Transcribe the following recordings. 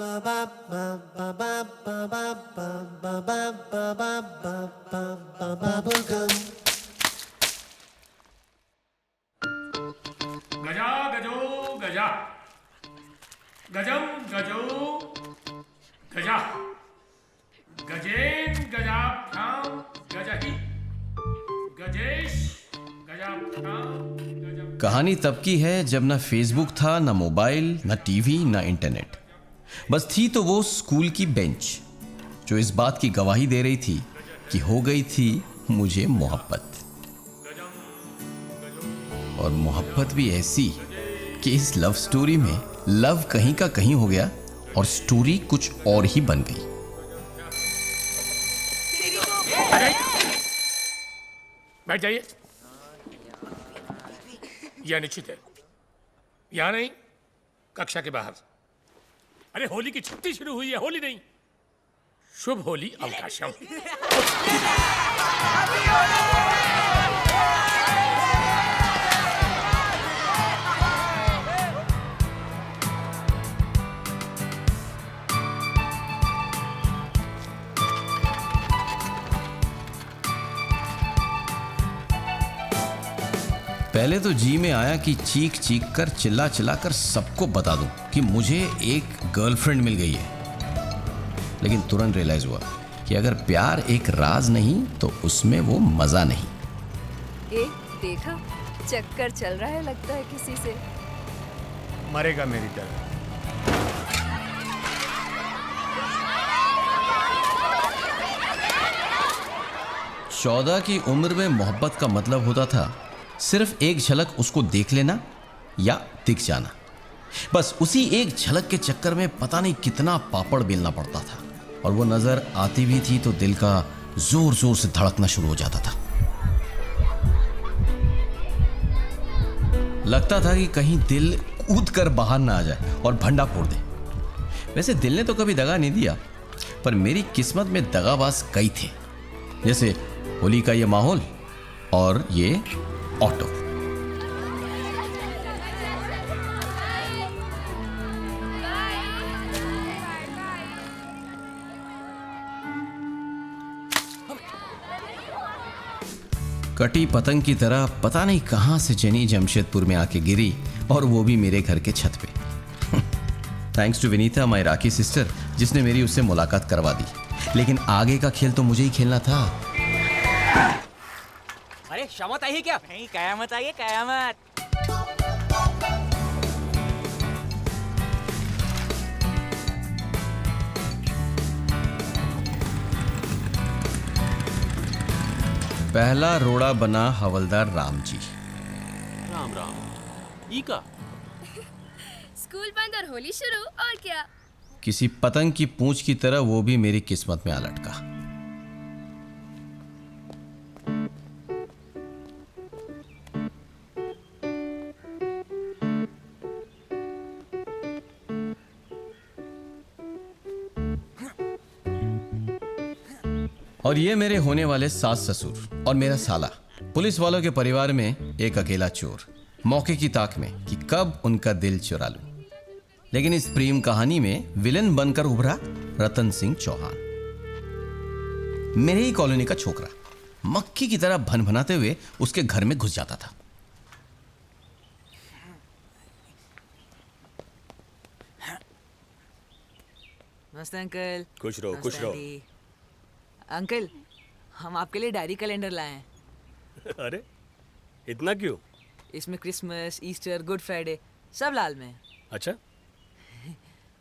गजा गजो गजा गजम गजो गजा गजेन गजाभ्याम गजहि गजेश गजाभ्याम गजम। कहानी तब की है जब ना फेसबुक था, ना मोबाइल, ना टीवी, ना इंटरनेट। बस थी तो वो स्कूल की बेंच जो इस बात की गवाही दे रही थी कि हो गई थी मुझे मोहब्बत। और मोहब्बत भी ऐसी कि इस लव स्टोरी में लव कहीं का कहीं हो गया और स्टोरी कुछ और ही बन गई। बैठ जाइए। यह निश्चित है, यहां नहीं, कक्षा के बाहर। अरे होली की छुट्टी शुरू हुई है, होली नहीं, शुभ होली अवकाशम। पहले तो जी में आया कि चीख चीख कर चिल्ला चिल्ला कर सबको बता दूं कि मुझे एक गर्लफ्रेंड मिल गई है। लेकिन तुरंत रियलाइज हुआ कि अगर प्यार एक राज नहीं तो उसमें वो मजा नहीं। देखा, चक्कर चल रहा है लगता है किसी से। मरेगा मेरी तरह। चौदह की उम्र में मोहब्बत का मतलब होता था सिर्फ एक झलक उसको देख लेना या दिख जाना। बस उसी एक झलक के चक्कर में पता नहीं कितना पापड़ बेलना पड़ता था, और वो नजर आती भी थी तो दिल का जोर जोर से धड़कना शुरू हो जाता था। लगता था कि कहीं दिल कूद कर बाहर ना आ जाए और भंडा फोड़ दे। वैसे दिल ने तो कभी दगा नहीं दिया, पर मेरी किस्मत में दगाबाज कई थे, जैसे होली का ये माहौल और ये ऑटो। कटी पतंग की तरह पता नहीं कहां से जेनी जमशेदपुर में आके गिरी, और वो भी मेरे घर के छत पे। Thanks to Vinita, my rakhi sister, जिसने मेरी उससे मुलाकात करवा दी। लेकिन आगे का खेल तो मुझे ही खेलना था। अरे शामत आई है क्या? नहीं, कयामत आई है, कयामत। पहला रोड़ा बना हवलदार राम जी। राम राम। ई का स्कूल बंद और होली शुरू, और क्या। किसी पतंग की पूंछ की तरह वो भी मेरी किस्मत में आ लटका। और ये मेरे होने वाले सास ससुर और मेरा साला, पुलिस वालों के परिवार में एक अकेला चोर, मौके की ताक में कि कब उनका दिल चुरा लूं। लेकिन इस प्रेम कहानी में विलन बनकर उभरा रतन सिंह चौहान, मेरे ही कॉलोनी का छोकरा। मक्खी की तरह भनभनाते हुए उसके घर में घुस जाता था। नमस्ते अंकल। खुश रहो, खुश रहो। अंकल, हम आपके लिए डायरी कैलेंडर लाए हैं। अरे इतना क्यों? इसमें क्रिसमस, ईस्टर, गुड फ्राइडे सब लाल में है। अच्छा,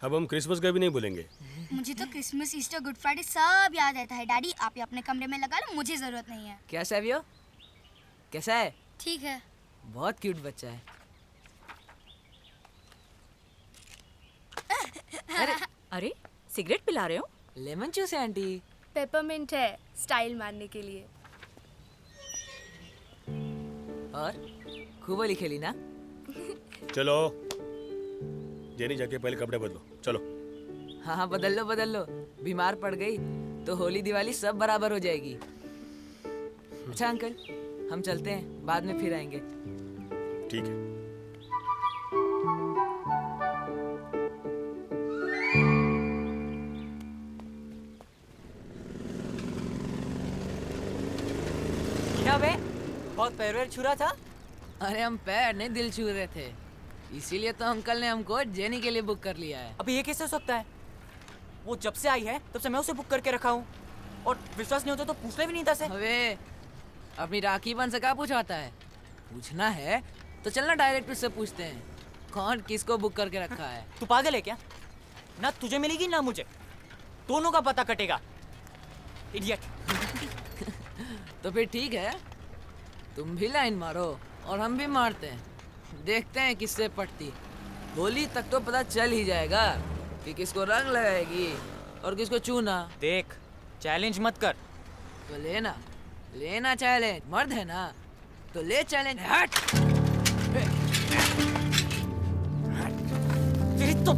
अब हम क्रिसमस का भी नहीं भूलेंगे। मुझे तो क्रिसमस, ईस्टर, गुड फ्राइडे सब याद रहता है। डैडी, आप ये अपने कमरे में लगा लो, मुझे जरूरत नहीं है। क्या सैवियो, कैसा है? ठीक है। बहुत क्यूट बच्चा है। अरे सिगरेट पिला रहे हो? लेमन जूस है आंटी। पेपरमिंट है, स्टाइल मारने के लिए। और खूब होली खेली ना? चलो जेनी, जाके पहले कपड़े बदलो, चलो। हाँ हाँ, बदल लो। बीमार पड़ गई तो होली दिवाली सब बराबर हो जाएगी। अच्छा अंकल, हम चलते हैं, बाद में फिर आएंगे। ठीक है। क्या बे? बहुत पैर वैर छुरा था? अरे हम पैर नहीं दिल छू रहे थे, इसीलिए तो अंकल ने हमको जेनी के लिए बुक कर लिया है। अभी ये कैसे हो सकता है? वो जब से आई है तब से मैं उसे बुक करके रखा हूँ, और विश्वास नहीं होता तो पूछना भी नहीं था से। अबे अपनी राखी बन से क्या पूछवाता है? पूछना है तो चलना डायरेक्ट उससे पूछते हैं कौन किसको बुक करके रखा है। तू पागल है क्या? ना तुझे मिलेगी ना मुझे, दोनों का पता कटेगा। इडियट। तो फिर ठीक है, तुम भी लाइन मारो और हम भी मारते हैं, देखते हैं किससे पटती। होली तक तो पता चल ही जाएगा कि किसको रंग लगाएगी और किसको चूना। देख, चैलेंज मत कर। तो लेना लेना चैलेंज, मर्द है ना तो ले चैलेंज। हट तेरी तो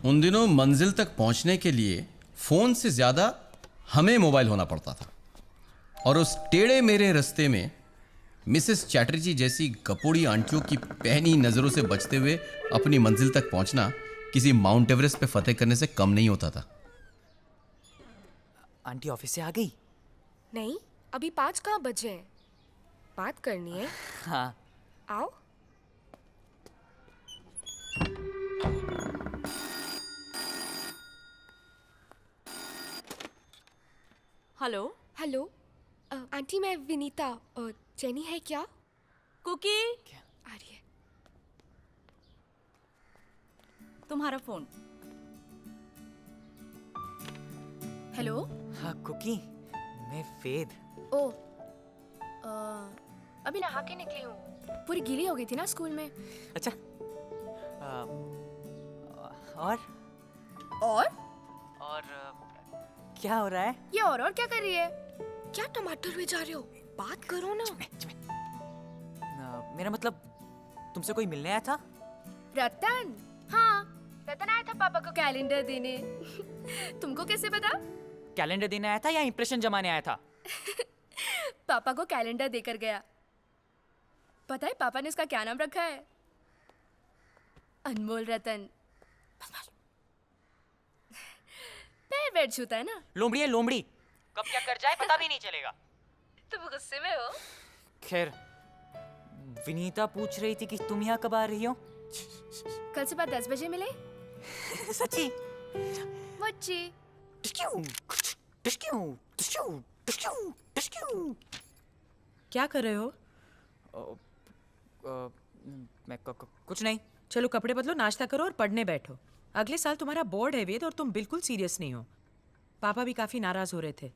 उन दिनों मंजिल तक पहुंचने के लिए फोन से ज्यादा हमें मोबाइल होना पड़ता था, और उस टेढ़े मेरे रास्ते में मिसेस चैटर्जी जैसी गपोड़ी आंटियों की पैनी नजरों से बचते हुए अपनी मंजिल तक पहुंचना किसी माउंट एवरेस्ट पे फतेह करने से कम नहीं होता था। आंटी ऑफिस से आ गई? नहीं, अभी 5 कहाँ बजे हैं? बात करनी है। हाँ। आओ। हेलो। हेलो आंटी, मैं विनीता। जेनी है क्या? कुकी, आ रही है। तुम्हारा फोन। हेलो। हाँ कुकी, मैं वेद। ओ अभी नहा के निकली हूँ, पूरी गीली हो गई थी ना स्कूल में। अच्छा। और क्या हो रहा है? ये और क्या कर रही है? क्या टमाटर हुए जा रहे हो? बात करो ना। मेरा मतलब तुमसे कोई मिलने आया था? रतन? हाँ, रतन आया था पापा को कैलेंडर देने। तुमको कैसे पता? कैलेंडर देने आया था या इंप्रेशन जमाने आया था? पापा को कैलेंडर देकर गया। पता है पापा ने उसका क्या नाम रखा है? अनमोल रतन। पैर वैर छूता है ना। लोमड़ी है लोमड़ी, कब क्या कर जाए पता भी नहीं चलेगा। तुम गुस्से में हो? खैर, विनीता पूछ रही थी कि तुम यहाँ कब आ रही हो? कल सुबह 10 बजे मिले। सच्ची? मुच्ची। क्या कर रहे हो? मैं कुछ नहीं। चलो कपड़े बदलो, नाश्ता करो और पढ़ने बैठो। अगले साल तुम्हारा बोर्ड है वेद, और तुम बिल्कुल सीरियस नहीं हो। पापा भी काफी नाराज हो रहे थे।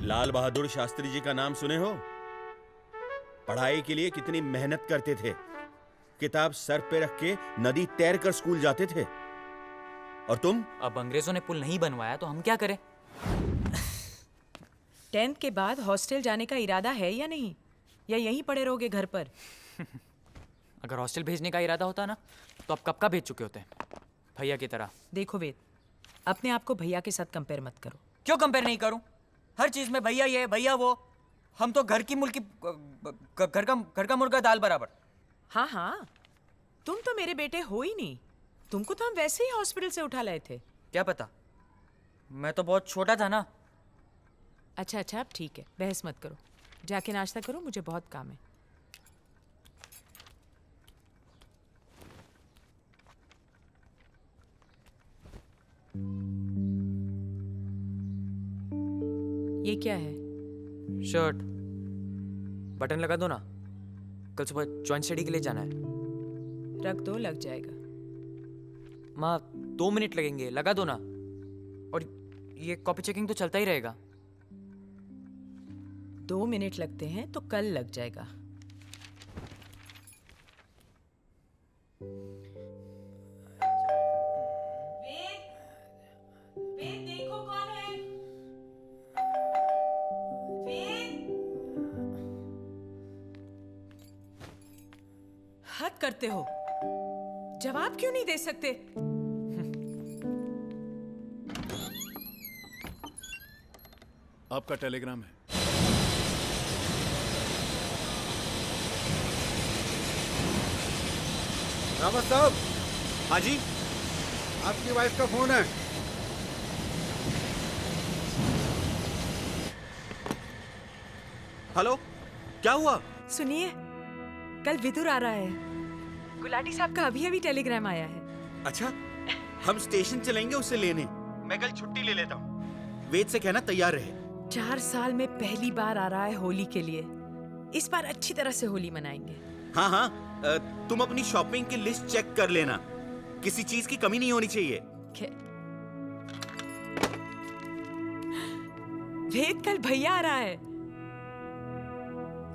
लाल बहादुर शास्त्री जी का नाम सुने हो? पढ़ाई के लिए कितनी मेहनत करते थे, किताब सर पे रख के नदी तैर कर स्कूल जाते थे। और तुम? अब अंग्रेजों ने पुल नहीं बनवाया तो हम क्या करें? 10th के बाद हॉस्टल जाने का इरादा है या नहीं, या यहीं पड़े रहोगे घर पर? अगर हॉस्टल भेजने का इरादा होता ना तो अब कब का भेज चुके होते, भैया की तरह। देखो वेद, अपने आप को भैया के साथ कंपेयर मत करो। क्यों कंपेयर नहीं करूं? हर चीज में भैया ये भैया वो। हम तो घर की मुर्गी, घर का मुर्गा दाल बराबर। हाँ हाँ, तुम तो मेरे बेटे हो ही नहीं। तुमको तो हम वैसे ही हॉस्पिटल से उठा लाए थे। क्या पता, मैं तो बहुत छोटा था ना। अच्छा अच्छा, अब ठीक है, बहस मत करो, जाके नाश्ता करो, मुझे बहुत काम है। ये क्या है? शर्ट, बटन लगा दो ना, कल सुबह जॉइंट स्टडी के लिए जाना है। रख दो, लग जाएगा। माँ 2 मिनट लगेंगे, लगा दो ना। और ये कॉपी चेकिंग तो चलता ही रहेगा। 2 मिनट लगते हैं तो कल लग जाएगा। वेद देखो कौन है। वेद, हद करते हो, जवाब क्यों नहीं दे सकते? आपका टेलीग्राम है। रावत साहब। हाँ जी। आपकी वाइफ का फोन है। हेलो, क्या हुआ? सुनिए, कल विदुर आ रहा है। गुलाटी साहब का अभी अभी टेलीग्राम आया है। अच्छा, हम स्टेशन चलेंगे उसे लेने। मैं कल छुट्टी ले लेता हूँ। वेद से कहना तैयार रहे। 4 साल में पहली बार आ रहा है होली के लिए। इस बार अच्छी तरह से होली मनाएंगे। हाँ हाँ, तुम अपनी शॉपिंग की लिस्ट चेक कर लेना। किसी चीज की कमी नहीं होनी चाहिए। वेद, कल भैया आ रहा है।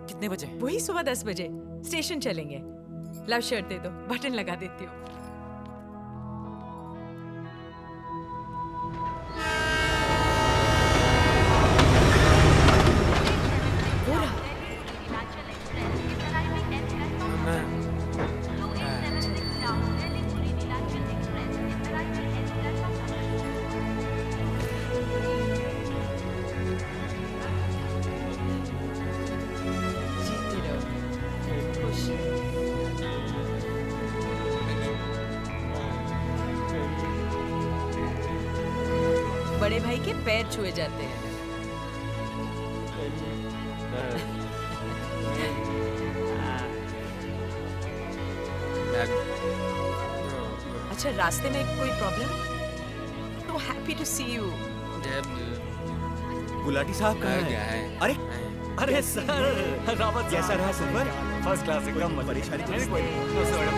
कितने बजे? वही सुबह 10 बजे। स्टेशन चलेंगे। लव शर्ट दे दो, बटन लगा देती हूँ। बड़े भाई के पैर छुए जाते हैं। अच्छा, रास्ते में कोई प्रॉब्लम? तो happy to see you. Gulati साहब कहाँ है? अरे अरे सर, रावत कैसा रहा सफर? फर्स्ट क्लास एकदम। परेशानी तो नहीं, कोई नहीं। तो मैडम,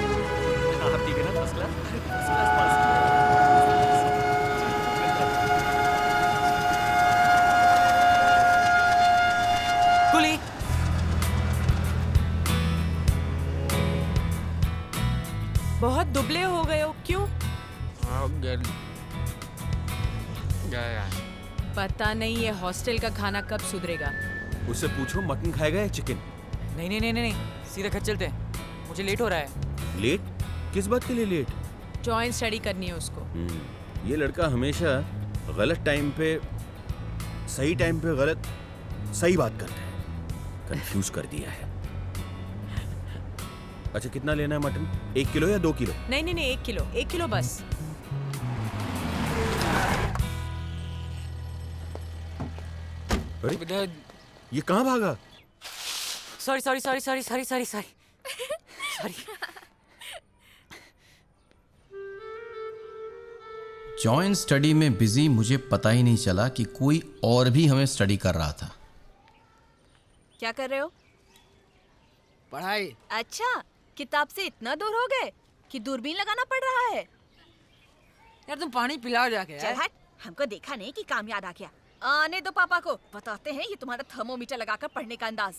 आप ठीक है ना? First class. कुली। बहुत दुबले हो गए हो, क्यों? पता नहीं ये हॉस्टल का खाना कब सुधरेगा। उससे पूछो मटन खाएगा या चिकन? नहीं नहीं नहीं नहीं, सीधे घर चलते हैं। मुझे लेट हो रहा है। लेट? किस बात के लिए लेट? जॉइंट स्टडी करनी है उसको। ये लड़का हमेशा गलत टाइम पे सही टाइम पे गलत सही बात करता है। कंफ्यूज कर दिया है। अच्छा, कितना लेना है मटन? 1 किलो या 2 किलो? नहीं नहीं नहीं, 1 किलो। 1 किलो बस। अरे ये कहाँ भागा? Sorry sorry sorry sorry sorry sorry sorry sorry. Joint study में बिजी मुझे पता ही नहीं चला कि कोई और भी हमें स्टडी कर रहा था। क्या कर रहे हो? पढ़ाई। अच्छा, किताब से इतना दूर हो गए कि दूरबीन लगाना पड़ रहा है। यार तुम पानी पिलाओ जाके। चल हट, हमको देखा नहीं कि काम याद आ गया। आने दो पापा को, बताते हैं ये तुम्हारा थर्मोमीटर लगाकर पढ़ने का अंदाज।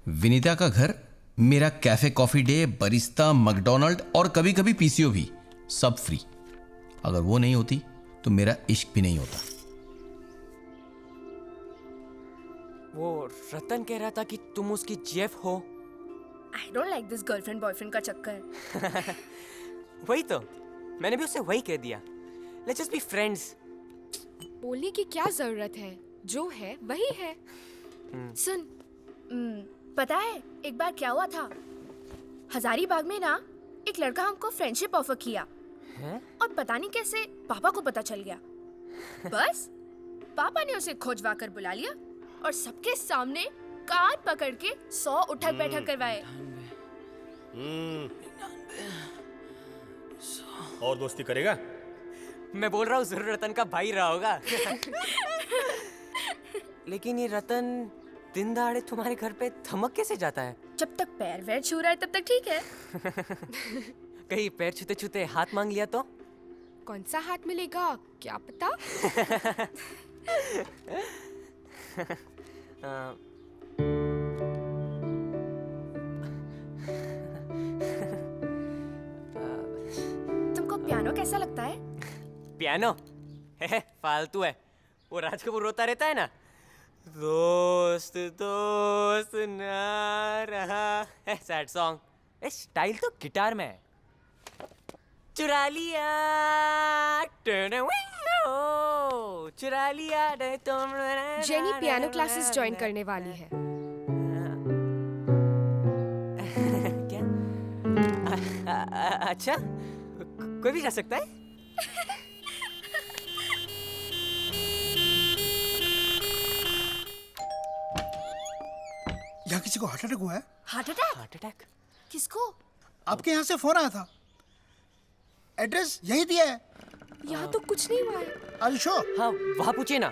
विनीता का घर, मेरा Cafe Coffee Day, Barista, McDonald और कभी कभी पीसीओ भी, सब फ्री। अगर वो नहीं होती तो मेरा इश्क भी नहीं होता। वो रतन कह रहा था कि तुम उसकी जेफ हो। I don't like this girlfriend boyfriend का चक्कर। वही तो, मैंने भी उससे वही कह दिया। Let's just be friends. बोलने की क्या जरूरत है, जो है वही है। सुन, पता है एक बार क्या हुआ था? हजारीबाग में ना एक लड़का हमको फ्रेंडशिप ऑफर किया हैं? और पता नहीं कैसे पापा को पता चल गया। बस पापा ने उसे खोजवा कर बुला लिया और सबके सामने कार पकड़ के 100 उठक बैठक करवाए। और दोस्ती करेगा? मैं बोल रहा हूँ जरूर रतन का भाई रहा होगा। लेकिन ये रतन दिन दहाड़े तुम्हारे घर पे धमक कैसे जाता है? जब तक पैर वैर छू रहा है तब तक ठीक है। कहीं पैर छूते छूते हाथ मांग लिया तो? कौन सा हाथ मिलेगा क्या पता। तुमको पियानो कैसा लगता है? पियानो फालतू है। वो राज कपूर रोता रहता है ना, दोस्त दोस्त ना रहा है, सैड सॉन्ग। स्टाइल तो गिटार में है। चुरा लिया चुरा लिया तुम। जेनी पियानो क्लासेस ज्वाइन करने वाली है। अच्छा, कोई भी जा सकता है? यहाँ किसी को हार्ट अटैक हुआ है? Heart attack? Heart attack? किसको? आपके यहाँ से फोन आया था। एड्रेस यही दिया है। यहाँ तो कुछ नहीं हुआ है। Are you sure? हाँ, वहाँ पूछिए ना,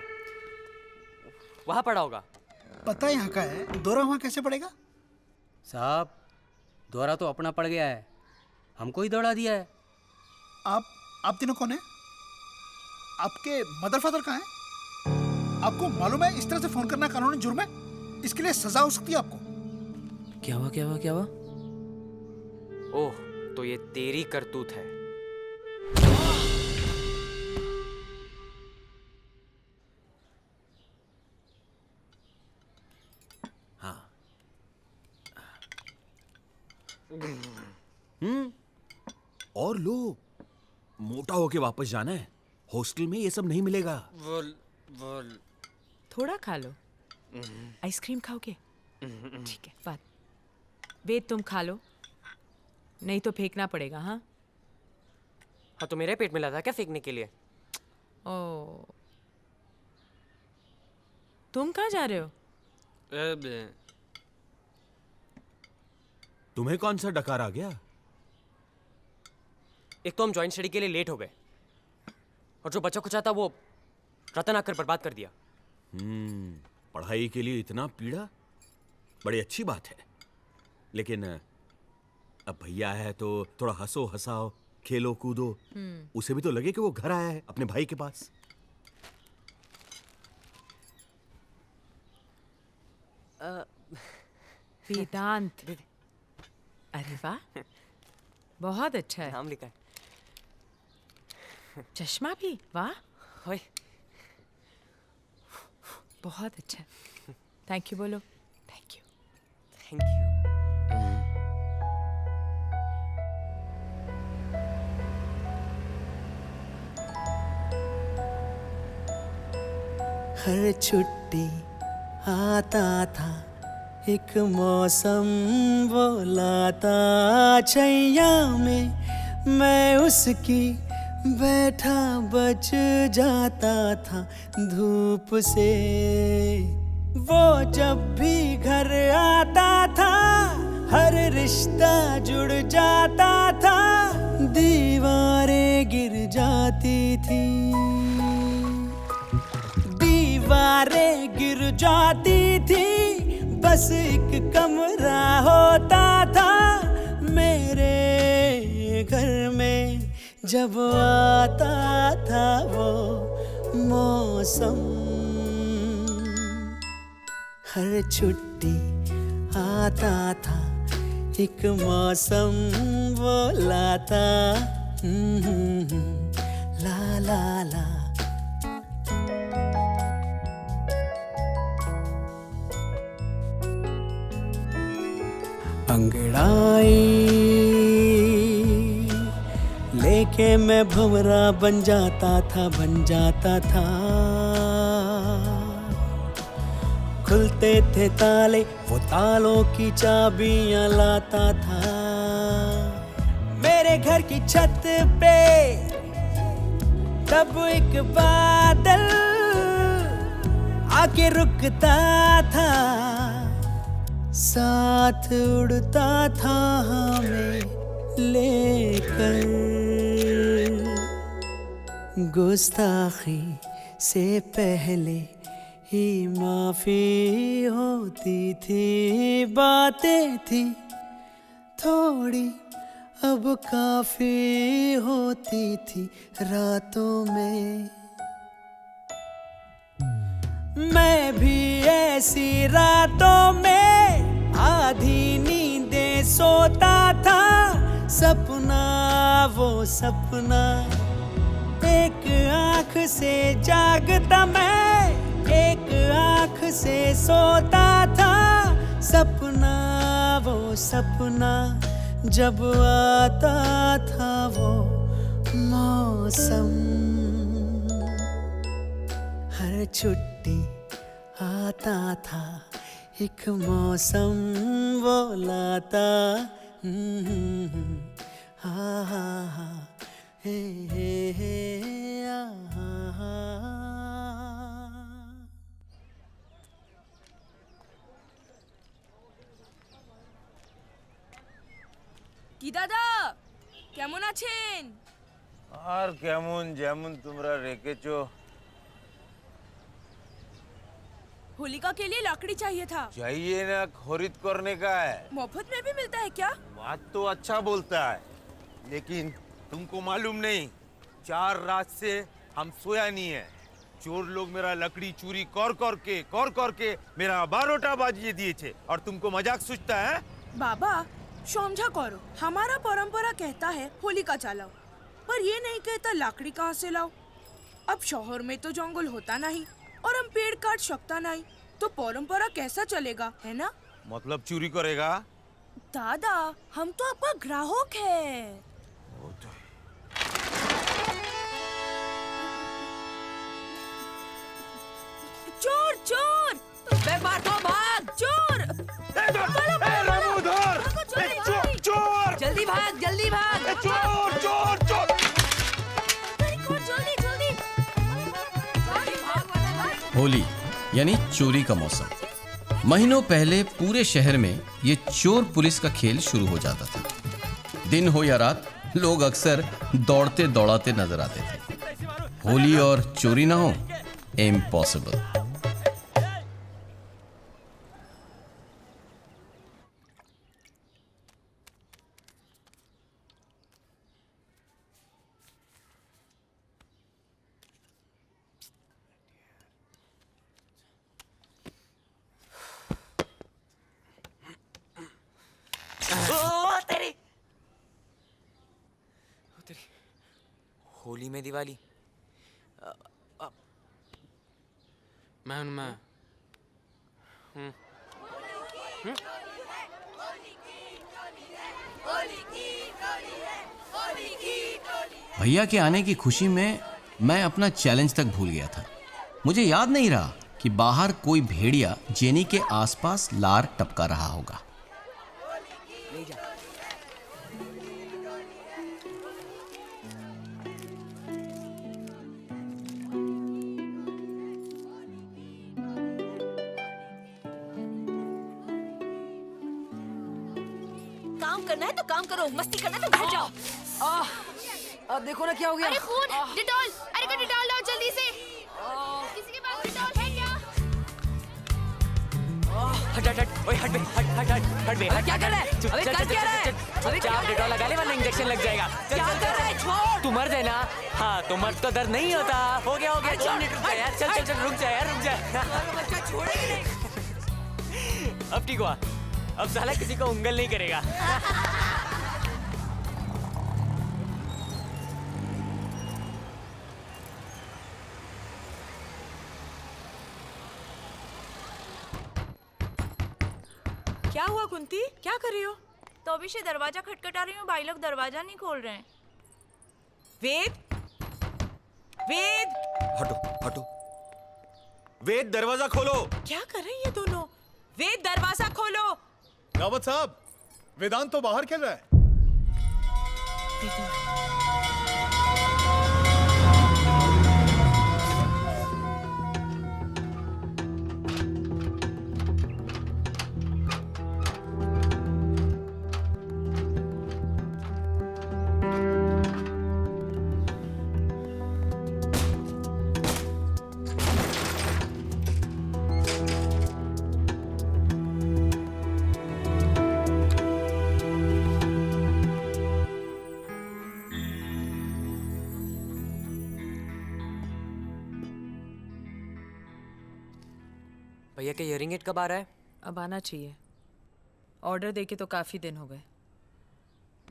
वहाँ पड़ा होगा। पता यहाँ का है, दौरा वहाँ कैसे पड़ेगा? साहब, दौरा तो अपना पड़ गया है, हमको ही दौड़ा दिया है। आप तीनों कौन है? आपके मदर फादर कहाँ हैं? आपको मालूम है इस तरह से फोन करना कानूनी जुर्म है? इसके लिए सजा हो सकती है आपको। क्या हुआ क्या हुआ क्या हुआ? ओह, तो ये तेरी करतूत है। हाँ। और लो, मोटा होके वापस जाना है। हॉस्टल में ये सब नहीं मिलेगा। बोल। थोड़ा खा लो। आइसक्रीम खाओगे? ठीक है, बात। वेद, तुम खा लो, नहीं तो फेंकना पड़ेगा। हाँ हाँ, तो मेरे पेट में लगा क्या फेंकने के लिए? ओ, तुम कहाँ जा रहे हो? तुम्हें कौन सा डकार आ गया? एक तो हम ज्वाइंट स्टडी के लिए लेट हो गए, और जो बच्चा कुछ आता वो रतन आकर बर्बाद कर दिया। पढ़ाई के लिए इतना पीड़ा, बड़ी अच्छी बात है। लेकिन अब भैया है तो थोड़ा हंसो हंसाओ, खेलो कूदो। उसे भी तो लगे कि वो घर आया है अपने भाई के पास। वेदांत। अरे वाह, बहुत अच्छा है। नाम लिखा है। चश्मा भी, वाह। ओए, बहुत अच्छा। थैंक यू बोलो। Thank you. Thank you. हर छुट्टी आता था एक मौसम वो लाता छैया में, मैं उसकी बैठा बच जाता था धूप से। वो जब भी घर आता था हर रिश्ता जुड़ जाता था, दीवारें गिर जाती थी, दीवारें गिर जाती थी, बस एक कमरा होता था मेरे घर में जब आता था वो मौसम। हर छुट्टी आता था एक मौसम वो लाता ला ला ला। अंगड़ाई लेके मैं भंवरा बन जाता था, खुलते थे ताले वो तालों की चाबियां लाता था, मेरे घर की छत पे तब एक बादल आके रुकता था, साथ उड़ता था हमें लेकर। गुस्ताखी से पहले ही माफी होती थी, बातें थी थोड़ी अब काफी होती थी रातों में। मैं भी ऐसी रातों में आधी नींदें सोता था, सपना वो सपना एक आँख से जागता मैं, एक आँख से सोता था, सपना वो सपना जब आता था वो मौसम। हर छुट्टी आता था एक मौसम वो लाता हा हा हा हे हे आ हा हा। কি দাদা কেমন আছেন? আর কেমন যেমন তোমরা রেখেছো। होलिका के लिए लकड़ी चाहिए था। चाहिए ना, खरीद करने का है। मुफ्त में भी मिलता है क्या? बात तो अच्छा बोलता है, लेकिन तुमको मालूम नहीं, 4 रात से हम सोया नहीं है। चोर लोग मेरा लकड़ी चोरी कर के मेरा 12टा बाजिए दिए थे, और तुमको मजाक सूझता है? बाबा समझा करो, हमारा परंपरा कहता है होलिका चलाओ, पर ये नहीं कहता लकड़ी कहाँ से लाओ। अब शहर में तो जंगल होता नहीं और हम पेड़ काट सकता नहीं, तो परंपरा कैसा चलेगा, है ना? मतलब चोरी करेगा? दादा हम तो आपका ग्राहक है। चोर चोर बे मारो भाग चोर। चोर जल्दी भाग जल्दी भाग। चोर चोर चोर जल्दी जल्दी। होली यानी चोरी का मौसम। महीनों पहले पूरे शहर में ये चोर पुलिस का खेल शुरू हो जाता था। दिन हो या रात लोग अक्सर दौड़ते दौड़ाते नजर आते थे। होली और चोरी ना हो, इम्पॉसिबल। होली में दिवाली। मैं भैया के आने की खुशी में मैं अपना चैलेंज तक भूल गया था। मुझे याद नहीं रहा कि बाहर कोई भेड़िया जेनी के आसपास लार टपका रहा होगा। काम करना है तो काम करो, मस्ती करना है तो घर जाओ। देखो ना क्या हो गया। अरे खून, डिटॉल, अरे डिटॉल लाओ जल्दी से। किसी के पास डिटॉल है क्या? हट हट हट, ओए हट बे, हट बे। क्या कर रहा है? अबे कर क्या रहा है? अबे चाप डिटॉल लगा ले वरना इंजेक्शन लग जाएगा। क्या कर रहा है? छोड़। तू मर जाए ना। हाँ तो मर्द को दर्द नहीं होता। हो गया 2 मिनट रुक जा यार। चल रुक जा यार, रुक जा। बच्चा छोड़ेगी नहीं। अब ठीक हुआ, अब साला किसी को उंगल नहीं करेगा। क्या हुआ कुंती, क्या कर रही हो? तो अभी से दरवाजा खटखटा रही हूँ, भाई लोग दरवाजा नहीं खोल रहे हैं। वेद, वेद, हटो। वेद दरवाजा खोलो। क्या कर रहे हैं ये दोनों? वेद दरवाजा खोलो। रावत साहब, वेदांत तो बाहर खेल रहा है। भैया का इयरिंग एट कब आ रहा है? अब आना चाहिए। ऑर्डर देके तो काफी दिन हो गए।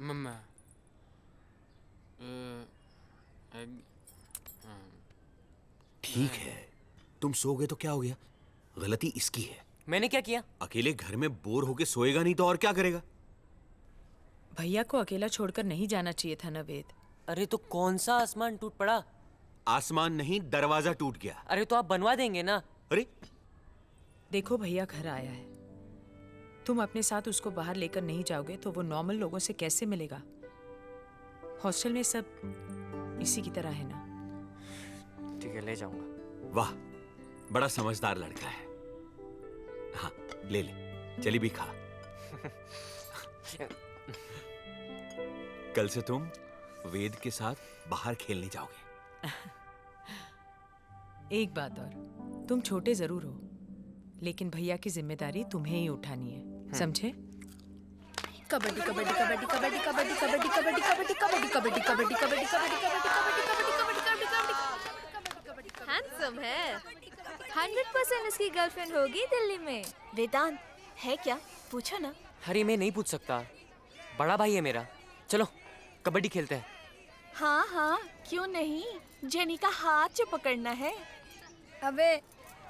मम्मा ठीक है, तुम सोगे तो क्या हो गया, गलती इसकी है। मैंने क्या किया? अकेले घर में बोर होके सोएगा नहीं तो और क्या करेगा? भैया को अकेला छोड़कर नहीं जाना चाहिए था ना वेद। अरे तो कौन सा आसमान टूट पड़ा? आसमान नहीं, दरवाजा टूट गया। अरे तो आप बनवा देंगे ना। अरे देखो भैया घर आया है, तुम अपने साथ उसको बाहर लेकर नहीं जाओगे तो वो नॉर्मल लोगों से कैसे मिलेगा? हॉस्टल में सब इसी की तरह है ना? ठीक है, ले जाऊंगा। वाह, बड़ा समझदार लड़का है। हाँ, ले ले, चली भी खा। कल से तुम वेद के साथ बाहर खेलने जाओगे। एक बात और, तुम छोटे जरूर हो, लेकिन भैया की जिम्मेदारी तुम्हें ही उठानी है, समझे? कबड्डी कबड्डी कबड्डी कबड्डी कबड्डी कबड्डी कबड्डी कबड्डी कबड्डी कबड्डी कबड्डी कबड्डी कबड्डी हैंडसम है। 100% इसकी गर्लफ्रेंड होगी दिल्ली में। वेदांत है क्या? पूछो ना। अरे मैं नहीं पूछ सकता, बड़ा भाई है मेरा। चलो कबड्डी खेलते हैं। हाँ हाँ, क्यों नहीं। जेनी का हाथ जो पकड़ना है। अबे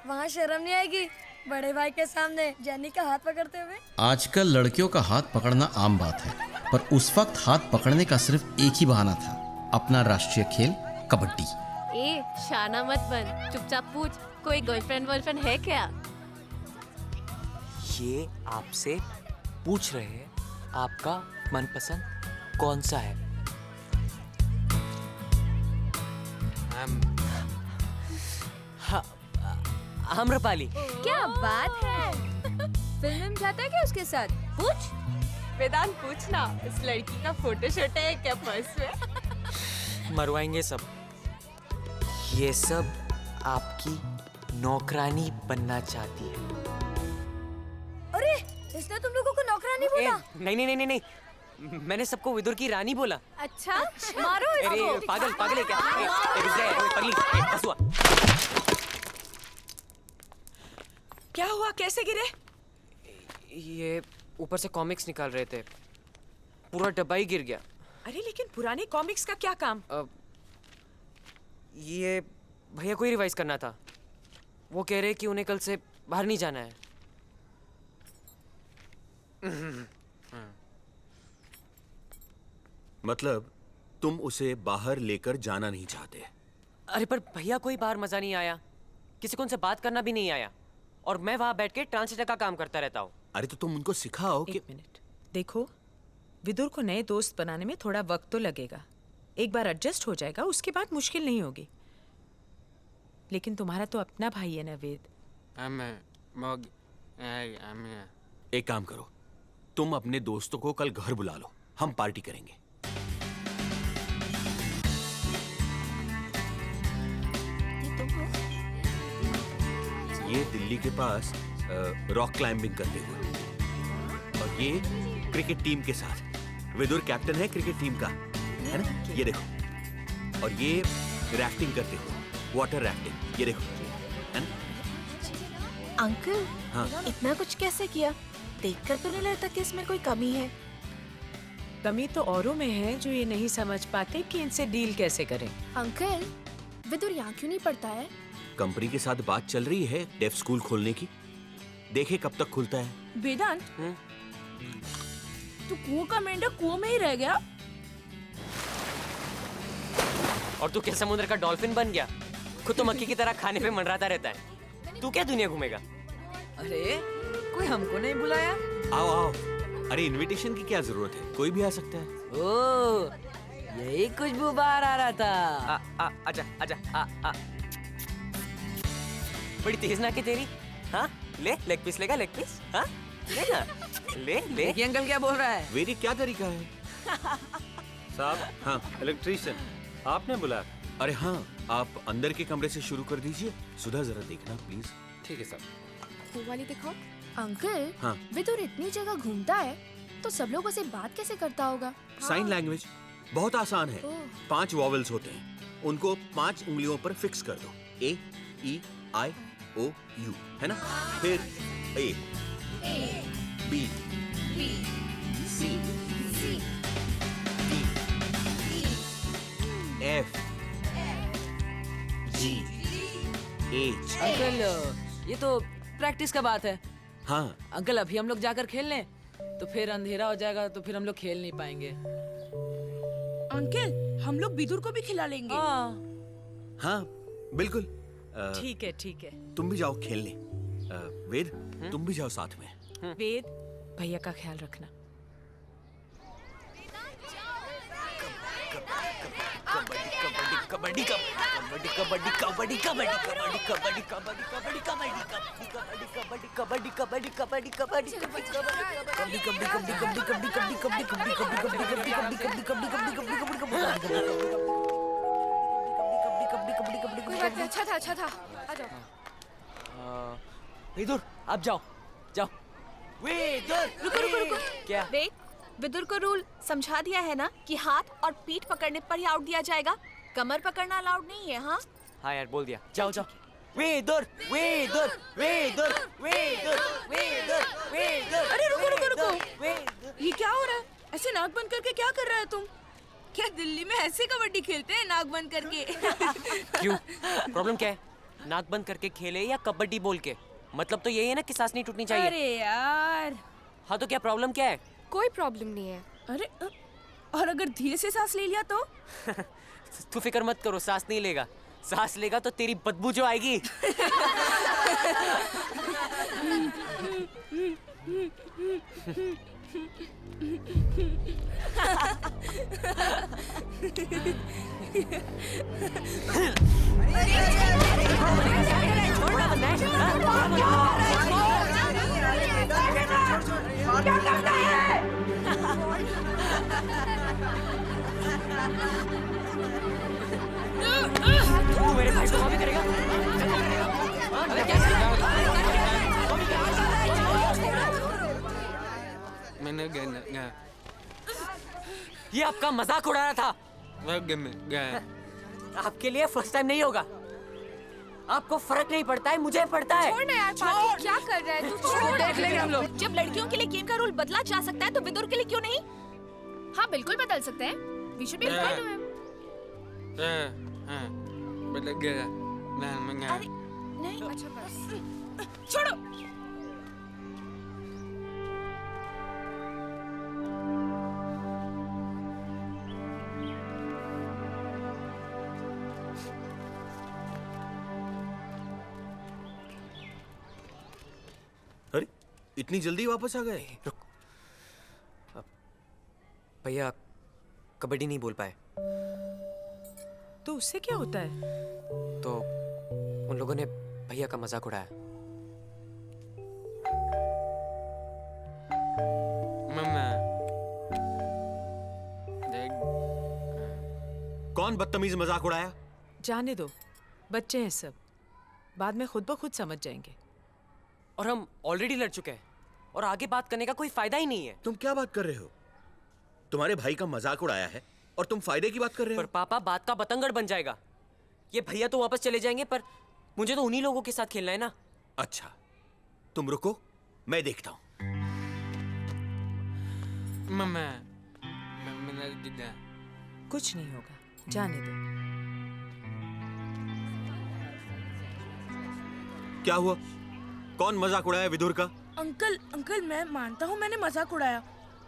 वहाँ शर्म नहीं आएगी बड़े भाई के सामने जेनी का हाथ पकड़ते हुए? आजकल लड़कियों का हाथ पकड़ना आम बात है, पर उस वक्त हाथ पकड़ने का सिर्फ एक ही बहाना था, अपना राष्ट्रीय खेल कबड्डी। ए शाना मत बन, चुपचाप पूछ कोई गर्लफ्रेंड है क्या? ये आपसे पूछ रहे हैं आपका मनपसंद कौन सा है? आम्रपाली। क्या बात है, फिल्म में जाता है क्या उसके साथ? पूछ वेदांत, पूछना इस लड़की का फोटोशूट है क्या पर्स में? मरवाएंगे सब। ये सब आपकी नौकरानी बनना चाहती है। अरे इसने तुम लोगों को नौकरानी बोला? नहीं नहीं नहीं नहीं, मैंने सबको विदुर की रानी बोला। अच्छा मारो इसको। अरे पागल है क्या? पगली, हंसुआ। क्या हुआ, कैसे गिरे? ये ऊपर से कॉमिक्स निकाल रहे थे, पूरा डब्बा ही गिर गया। अरे लेकिन पुराने कॉमिक्स का क्या काम? ये भैया को ही रिवाइज करना था। वो कह रहे कि उन्हें कल से बाहर नहीं जाना है। मतलब तुम उसे बाहर लेकर जाना नहीं चाहते? अरे पर भैया कोई बाहर मजा नहीं आया, किसी को उनसे बात करना भी नहीं आया, और मैं वहां बैठ के ट्रांसलेटर का काम करता रहता हूँ। अरे तो तुम उनको सिखाओ कि... एक मिनट, देखो विदुर को नए दोस्त बनाने में थोड़ा वक्त तो लगेगा, एक बार एडजस्ट हो जाएगा, उसके बाद मुश्किल नहीं होगी। लेकिन तुम्हारा तो अपना भाई है ना वेद। एक काम करो, तुम अपने दोस्तों को कल घर बुला लो, हम पार्टी करेंगे। ये दिल्ली के पास रॉक क्लाइंबिंग करते हुए, और ये क्रिकेट टीम के साथ। विदुर कैप्टन है क्रिकेट टीम का, है ना? ये देखो। और ये रैफ्टिंग करते हुए, वाटर रैफ्टिंग, ये देखो, है ना? अंकल, हाँ। इतना कुछ कैसे किया? देखकर तो नहीं लगता कि इसमें कोई कमी है। कमी तो औरों में है जो ये नहीं समझ पाते कि इनसे डील कैसे करें। अंकल, विदुर यहाँ क्यों नहीं पढ़ता है? कंपनी के साथ बात चल रही है डेफ स्कूल खोलने की, देखे कब तक खुलता है। वेदांत, तू कुआं का मेंढक कुआं में ही रह गया। और तू क्या समुद्र का डॉल्फिन बन गया? खुद तो मक्खी की तरह खाने पे मंडराता रहता है। तू क्या दुनिया घूमेगा? अरे कोई हमको नहीं बुलाया? आओ आओ। अरे इनविटेशन की क्या जरूरत है, कोई भी आ सकता है। ओ, यही खुशबू बाहर आ रहा था। आजा आजा आ। बड़ी तेज ना के तेरी। हाँ ले, लेग पीस लेगा, लेग पीस। हाँ ले ना, ले ले। देखिए अंकल क्या बोल रहा है। वेरी क्या तरीका है साहब? हाँ इलेक्ट्रीशियन आपने बुलाया? अरे हाँ, आप अंदर के कमरे से शुरू कर दीजिए। सुधा जरा देखना प्लीज। ठीक है साहब। वो वाली दिखाओ। अंकल, हाँ। विदुर इतनी जगह घूमता है तो सब लोगों से बात कैसे करता होगा? साइन लैंग्वेज बहुत आसान है। 5 वॉवेल्स होते हैं, उनको 5 उंगलियों पर फिक्स कर दो। ए, ई, आई, ओ, यू, है ना? फिर ए, बी, सी, डी, एफ, जी, एच। अंकल, ये तो प्रैक्टिस का बात है। हाँ अंकल, अभी हम लोग जाकर खेल लें तो फिर अंधेरा हो जाएगा, तो फिर हम लोग खेल नहीं पाएंगे। अंकल, हम लोग विदुर को भी खिला लेंगे। हाँ बिल्कुल। ठीक है ठीक है। तुम भी जाओ खेलने। वेद, तुम भी जाओ साथ में। वेद, भैया का ख्याल रखना। कबड्डी कबड्डी कबड्डी कबड्डी कबड्डी कबड्डी कबड्डी कबड्डी कबड्डी कबड्डी कबड्डी कबड्डी कबड्डी अच्छा था आ जाओ। विदुर आप जाओ जाओ। विदुर रुको क्या? वेट, विदुर को रूल समझा दिया है ना कि हाथ और पीठ पकड़ने पर ही आउट दिया जाएगा, कमर पकड़ना अलाउड नहीं है। हाँ हाँ यार बोल दिया, जाओ जाओ। विदुर विदुर विदुर विदुर विदुर विदुर। अरे रुको ये क्या हो रहा है? ऐसे नाक बंद करके क्या कर रहा है तुम? क्या दिल्ली में ऐसे कबड्डी खेलते हैं नाक बंद करके? क्यों? प्रॉब्लम क्या है? नाक बंद करके खेले या कबड्डी बोल के? मतलब तो यही है ना कि सांस नहीं टूटनी चाहिए। अरे यार। हाँ तो क्या प्रॉब्लम क्या है? कोई प्रॉब्लम नहीं है। अरे और अगर धीरे से सांस ले लिया तो? तू फिक्र मत करो, सांस नहीं लेगा। सांस लेगा तो तेरी बदबू जो आएगी। तू मेरे भाई को कॉपी करेगा? मैंने गया ये आपका मजाक उड़ा रहा था। आपके लिए फर्स्ट टाइम नहीं होगा। आपको फर्क नहीं पड़ता है, मुझे पड़ता है। छोड़ ना यार पार्टी, क्या कर रहा है तू? छोड़, देख लेंगे हम लोग। जब लड़कियों के लिए गेम का रूल बदला जा सकता है तो विदुर के लिए क्यों नहीं? हाँ बिल्कुल बदल सकते हैं। We should be fine to him. नहीं अच्छा बस छोड़ो। अरे इतनी जल्दी वापस आ गए? भैया कबड्डी नहीं बोल पाए तो उससे क्या होता है? तो उन लोगों ने भैया का मजाक उड़ाया। कौन बदतमीज मजाक उड़ाया? जाने दो, बच्चे हैं सब, बाद में खुद ब खुद समझ जाएंगे। और हम ऑलरेडी लड़ चुके हैं और आगे बात करने का कोई फायदा ही नहीं है। तुम क्या बात कर रहे हो? तुम्हारे भाई का मजाक उड़ाया है और तुम फायदे की बात कर रहे हो? पर पापा बात का बतंगड़ बन जाएगा। ये भैया तो वापस चले जाएंगे पर मुझे तो उन्हीं लोगों के साथ खेलना है ना। अच्छा तुम रुको, मैं देखता हूं। कुछ नहीं होगा, जाने दो। क्या हुआ? कौन मजाक उड़ाया विदुर का? अंकल मैं मानता हूँ मैंने मजाक उड़ाया,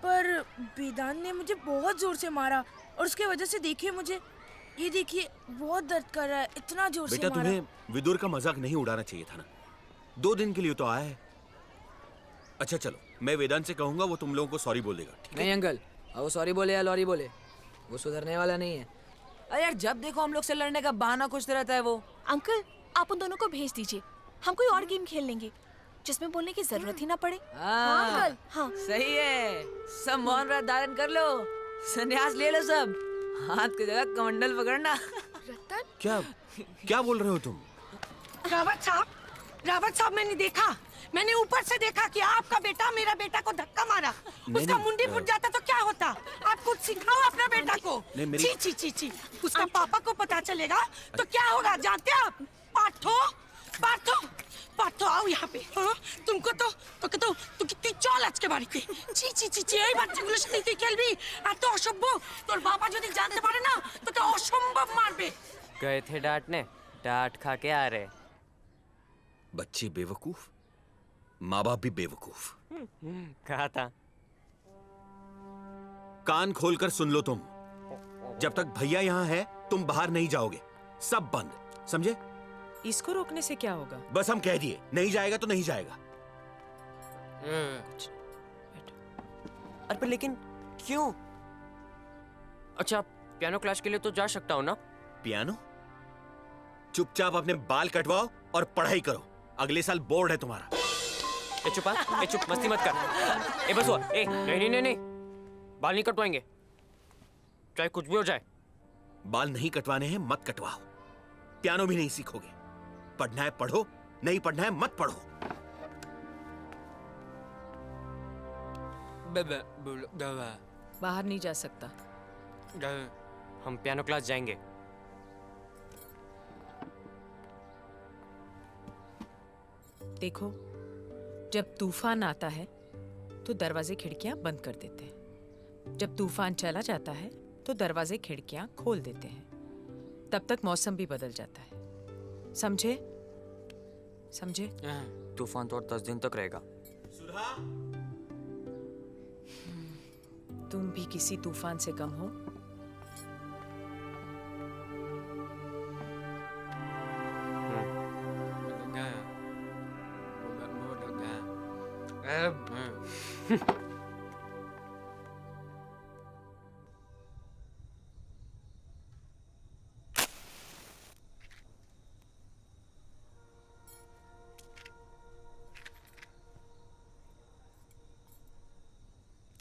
पर वेदांत ने मुझे बहुत जोर से मारा और उसके वजह से देखिए मुझे, ये देखिए बहुत दर्द कर रहा है, इतना जोर से मारा। बेटा तुम्हें विदुर का मजाक नहीं उड़ाना चाहिए था ना, 2 दिन के लिए तो आया है। अच्छा चलो, मैं वेदांत से कहूंगा, वो तुम लोगों को सॉरी बोल देगा। नहीं अंकल, वो सॉरी बोले या लॉरी बोले, वो सुधरने वाला नहीं है। अरे यार जब देखो हम लोग से लड़ने का बहाना खोजते रहता है वो। अंकल आप उन दोनों को भेज दीजिए, हम कोई और गेम खेल लेंगे जिसमें बोलने की जरूरत ही ना पड़े। हाँ, अंकल हाँ सही है, सब मौन व्रत धारण कर लो, संन्यास ले लो सब, हाथ की जगह कमंडल पकड़ना। क्या बोल रहे हो तुम? रावत साहब मैंने ऊपर से देखा कि आपका बेटा मेरा बेटा को धक्का मारा, उसका मुंडी फूट जाता तो क्या होता? आप कुछ सिखाओ अपना बेटा को। ची उसका पापा को पता चलेगा तो क्या होगा जानते हैं आप? पार्थो आओ यहाँ पे। हाँ? तुमको तो कितनी चौल আজকে বাড়িতে। ची এই বাচ্চাগুলোর সাথে তুই খেলবি? এত অসভ্য, তোর বাবা যদি জানতে পারে না তোকে অসম্ভব মারবে। गए थे डांटने, डांट खा के आ रहे। बच्चे बेवकूफ, माँ बाप भी बेवकूफ। कहा था। कान खोलकर सुन लो तुम, जब तक भैया यहाँ है तुम बाहर नहीं जाओगे, सब बंद, समझे? इसको रोकने से क्या होगा? बस हम कह दिए, नहीं जाएगा तो नहीं जाएगा। अरे पर लेकिन क्यों? अच्छा पियानो क्लास के लिए तो जा सकता हूँ ना, पियानो? चुपचाप अपने बाल कटवाओ और पढ़ाई करो। अगले साल बोर्ड है तुम्हारा। ए चुप, ए चुप, मस्ती मत कर। ए बस हुआ, ए नहीं नहीं नहीं, बाल नहीं कटवाएंगे, चाहे कुछ भी हो जाए। बाल नहीं कटवाने हैं मत कटवाओ। पियानो भी नहीं सीखोगे। पढ़ना है पढ़ो, नहीं पढ़ना है मत पढ़ो। बाहर नहीं जा सकता। हम पियानो क्लास जाएंगे। देखो, जब तूफान आता है तो दरवाजे खिड़कियां बंद कर देते हैं। जब तूफान चला जाता है तो दरवाजे खिड़कियां खोल देते हैं। तब तक मौसम भी बदल जाता है। समझे? समझे? तूफान तो और 10 दिन तक रहेगा। तुम भी किसी तूफान से कम हो।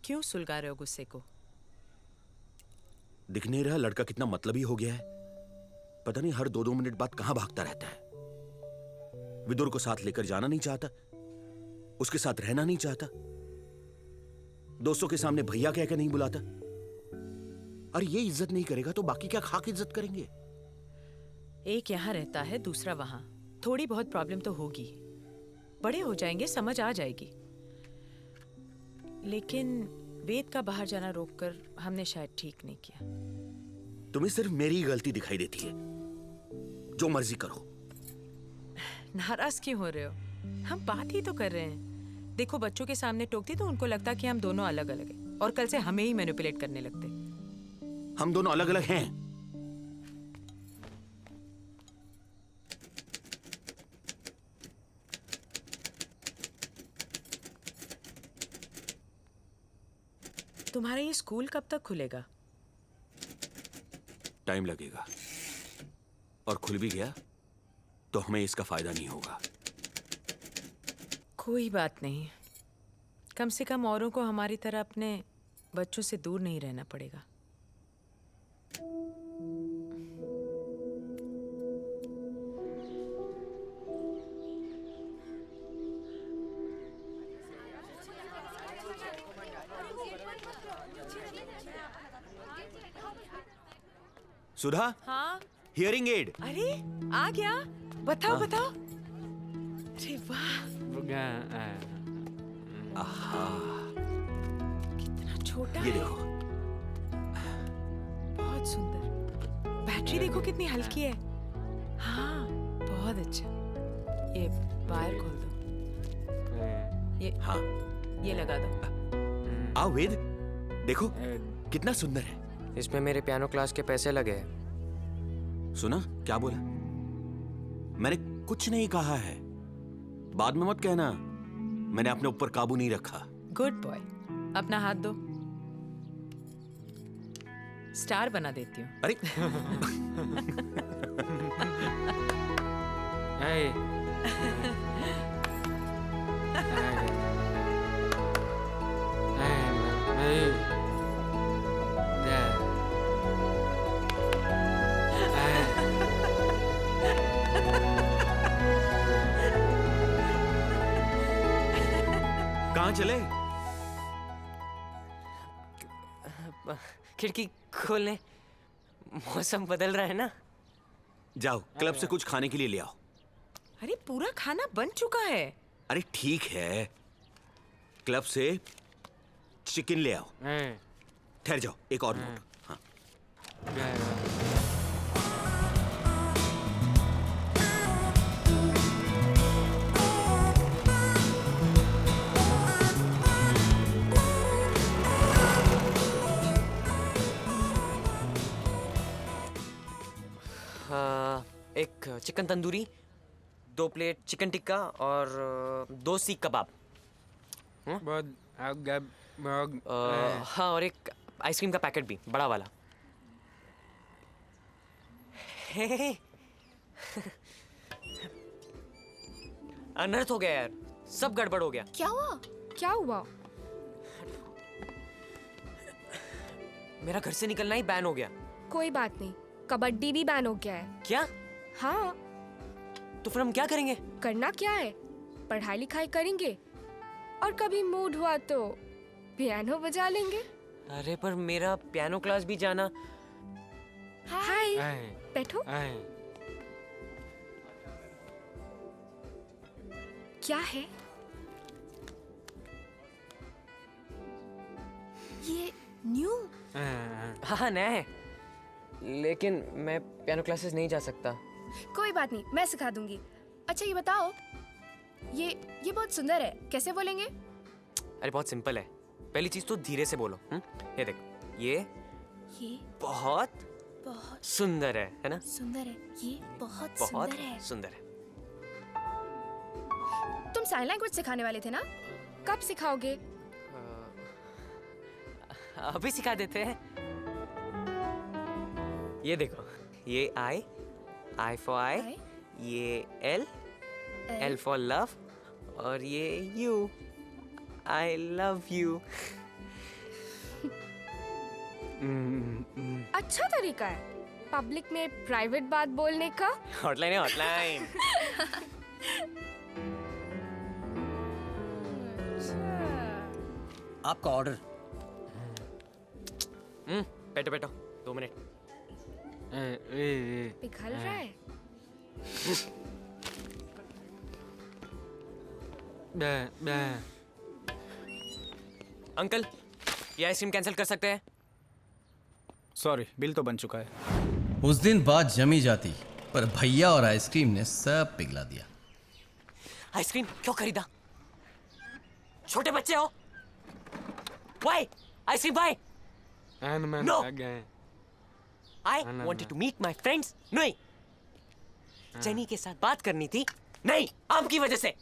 क्यों सुलगा रहे हो गुस्से को? दिख नहीं रहा लड़का कितना मतलबी हो गया है? पता नहीं हर 2-2 मिनट बाद कहां भागता रहता है। विदुर को साथ लेकर जाना नहीं चाहता, उसके साथ रहना नहीं चाहता, दोस्तों के सामने भैया कहकर नहीं बुलाता। अरे ये इज्जत नहीं करेगा तो बाकी क्या खाक इज्जत करेंगे? एक यहाँ रहता है, दूसरा वहां। थोड़ी बहुत प्रॉब्लम तो होगी, बड़े हो जाएंगे, समझ आ जाएगी। लेकिन वेद का बाहर जाना रोककर हमने शायद ठीक नहीं किया। तुम्हें सिर्फ मेरी गलती दिखाई देती है। जो मर्जी करो। नाराज क्यों हो रहे हो? हम बात ही तो कर रहे हैं। देखो, बच्चों के सामने टोकती तो उनको लगता कि हम दोनों अलग अलग हैं और कल से हमें ही मैनिपुलेट करने लगते। हम दोनों अलग अलग हैं। तुम्हारा ये स्कूल कब तक खुलेगा? टाइम लगेगा, और खुल भी गया तो हमें इसका फायदा नहीं होगा। कोई बात नहीं, कम से कम औरों को हमारी तरह अपने बच्चों से दूर नहीं रहना पड़ेगा। सुधा, हाँ? Hearing aid. अरे आ गया, बताओ हाँ? बताओ। अरे वाह, आहा, कितना छोटा ये है। देखो। बहुत सुंदर। बैटरी देखो कितनी हल्की है। हाँ, बहुत अच्छा। ये वायर खोल दो। ये हाँ, ये लगा दो। आओ वेद, देखो कितना सुंदर है। इसमें मेरे पियानो क्लास के पैसे लगे हैं। सुना क्या बोला? मैंने कुछ नहीं कहा है। बाद में मत कहना मैंने अपने ऊपर काबू नहीं रखा। Good boy. अपना हाथ दो, स्टार बना देती हूँ। अरे कहाँ चले? खिड़की खोलने। मौसम बदल रहा है ना। जाओ क्लब से कुछ खाने के लिए ले आओ। अरे पूरा खाना बन चुका है। अरे ठीक है, क्लब से चिकन ले आओ। ठहर जाओ, एक और नोट। हाँ। एक chicken tandoori, 2 plate chicken tikka और 2 सीख कबाब। हाँ, और एक आइसक्रीम का पैकेट भी, बड़ा वाला। हे अनर्थ हो गया यार, सब गड़बड़ हो गया। क्या हुआ? क्या हुआ? मेरा घर से निकलना ही बैन हो गया। कोई बात नहीं, कबड्डी भी बैन हो गया है। क्या? हाँ। तो फिर हम क्या करेंगे? करना क्या है, पढ़ाई लिखाई करेंगे और कभी मूड हुआ तो पियानो बजा लेंगे। अरे पर मेरा पियानो क्लास भी जाना। हाय, बैठो। क्या है ये? न्यू? हाँ नया है, लेकिन मैं पियानो क्लासेस नहीं जा सकता। कोई बात नहीं, मैं सिखा दूंगी। अच्छा ये बताओ, ये बहुत सुंदर है, कैसे बोलेंगे? अरे बहुत सिंपल है। पहली चीज तो धीरे से बोलो। ये देखो, ये बहुत सुंदर है ना? सुंदर है, ये बहुत सुंदर है। सुंदर है। तुम साइन लैंग्वेज सिखाने वाले थे ना, कब सिखाओगे? अभी सिखा देते हैं। ये देखो, ये I for I, ये L for love, और ये you, I love you। अच्छा तरीका है पब्लिक में प्राइवेट बात बोलने का। हॉटलाइन है, हॉटलाइन। आपका ऑर्डर। बैठो बैठो, 2 मिनट। पिघल रहा है। अंकल, ये आइसक्रीम कैंसिल कर सकते हैं? सॉरी, बिल तो बन चुका है। उस दिन बात जमी जाती, पर भैया और आइसक्रीम ने सब पिघला दिया। आइसक्रीम क्यों खरीदा? छोटे बच्चे हो? Why? आइसक्रीम भाई? No. I wanted to meet my friends. नहीं, जेनी के साथ बात करनी थी। नहीं, आम की वजह से।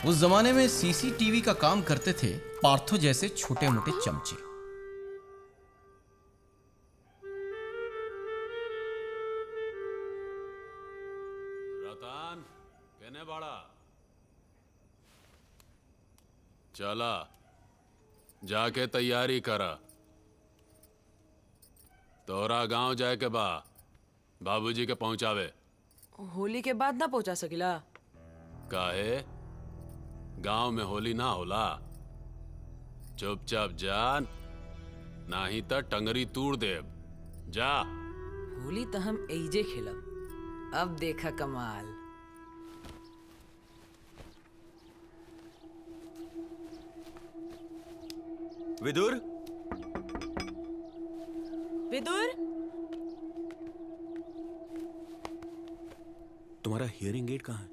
उस जमाने में सीसीटीवी का काम करते थे पार्थो जैसे छोटे मोटे चमचे। रतन कहने बाड़ा चला जाके तैयारी करा, तोरा गांव जाए के बा बाबूजी के पहुंचावे। होली के बाद ना पहुंचा सकिला? काहे? गांव में होली ना होला? चुपचाप जान, नाही त टंगरी तूड़ देब। जा। होली तो हम एजे खेलब, अब देखा कमाल। विदुर, विदुर, तुम्हारा हियरिंग एड कहाँ है?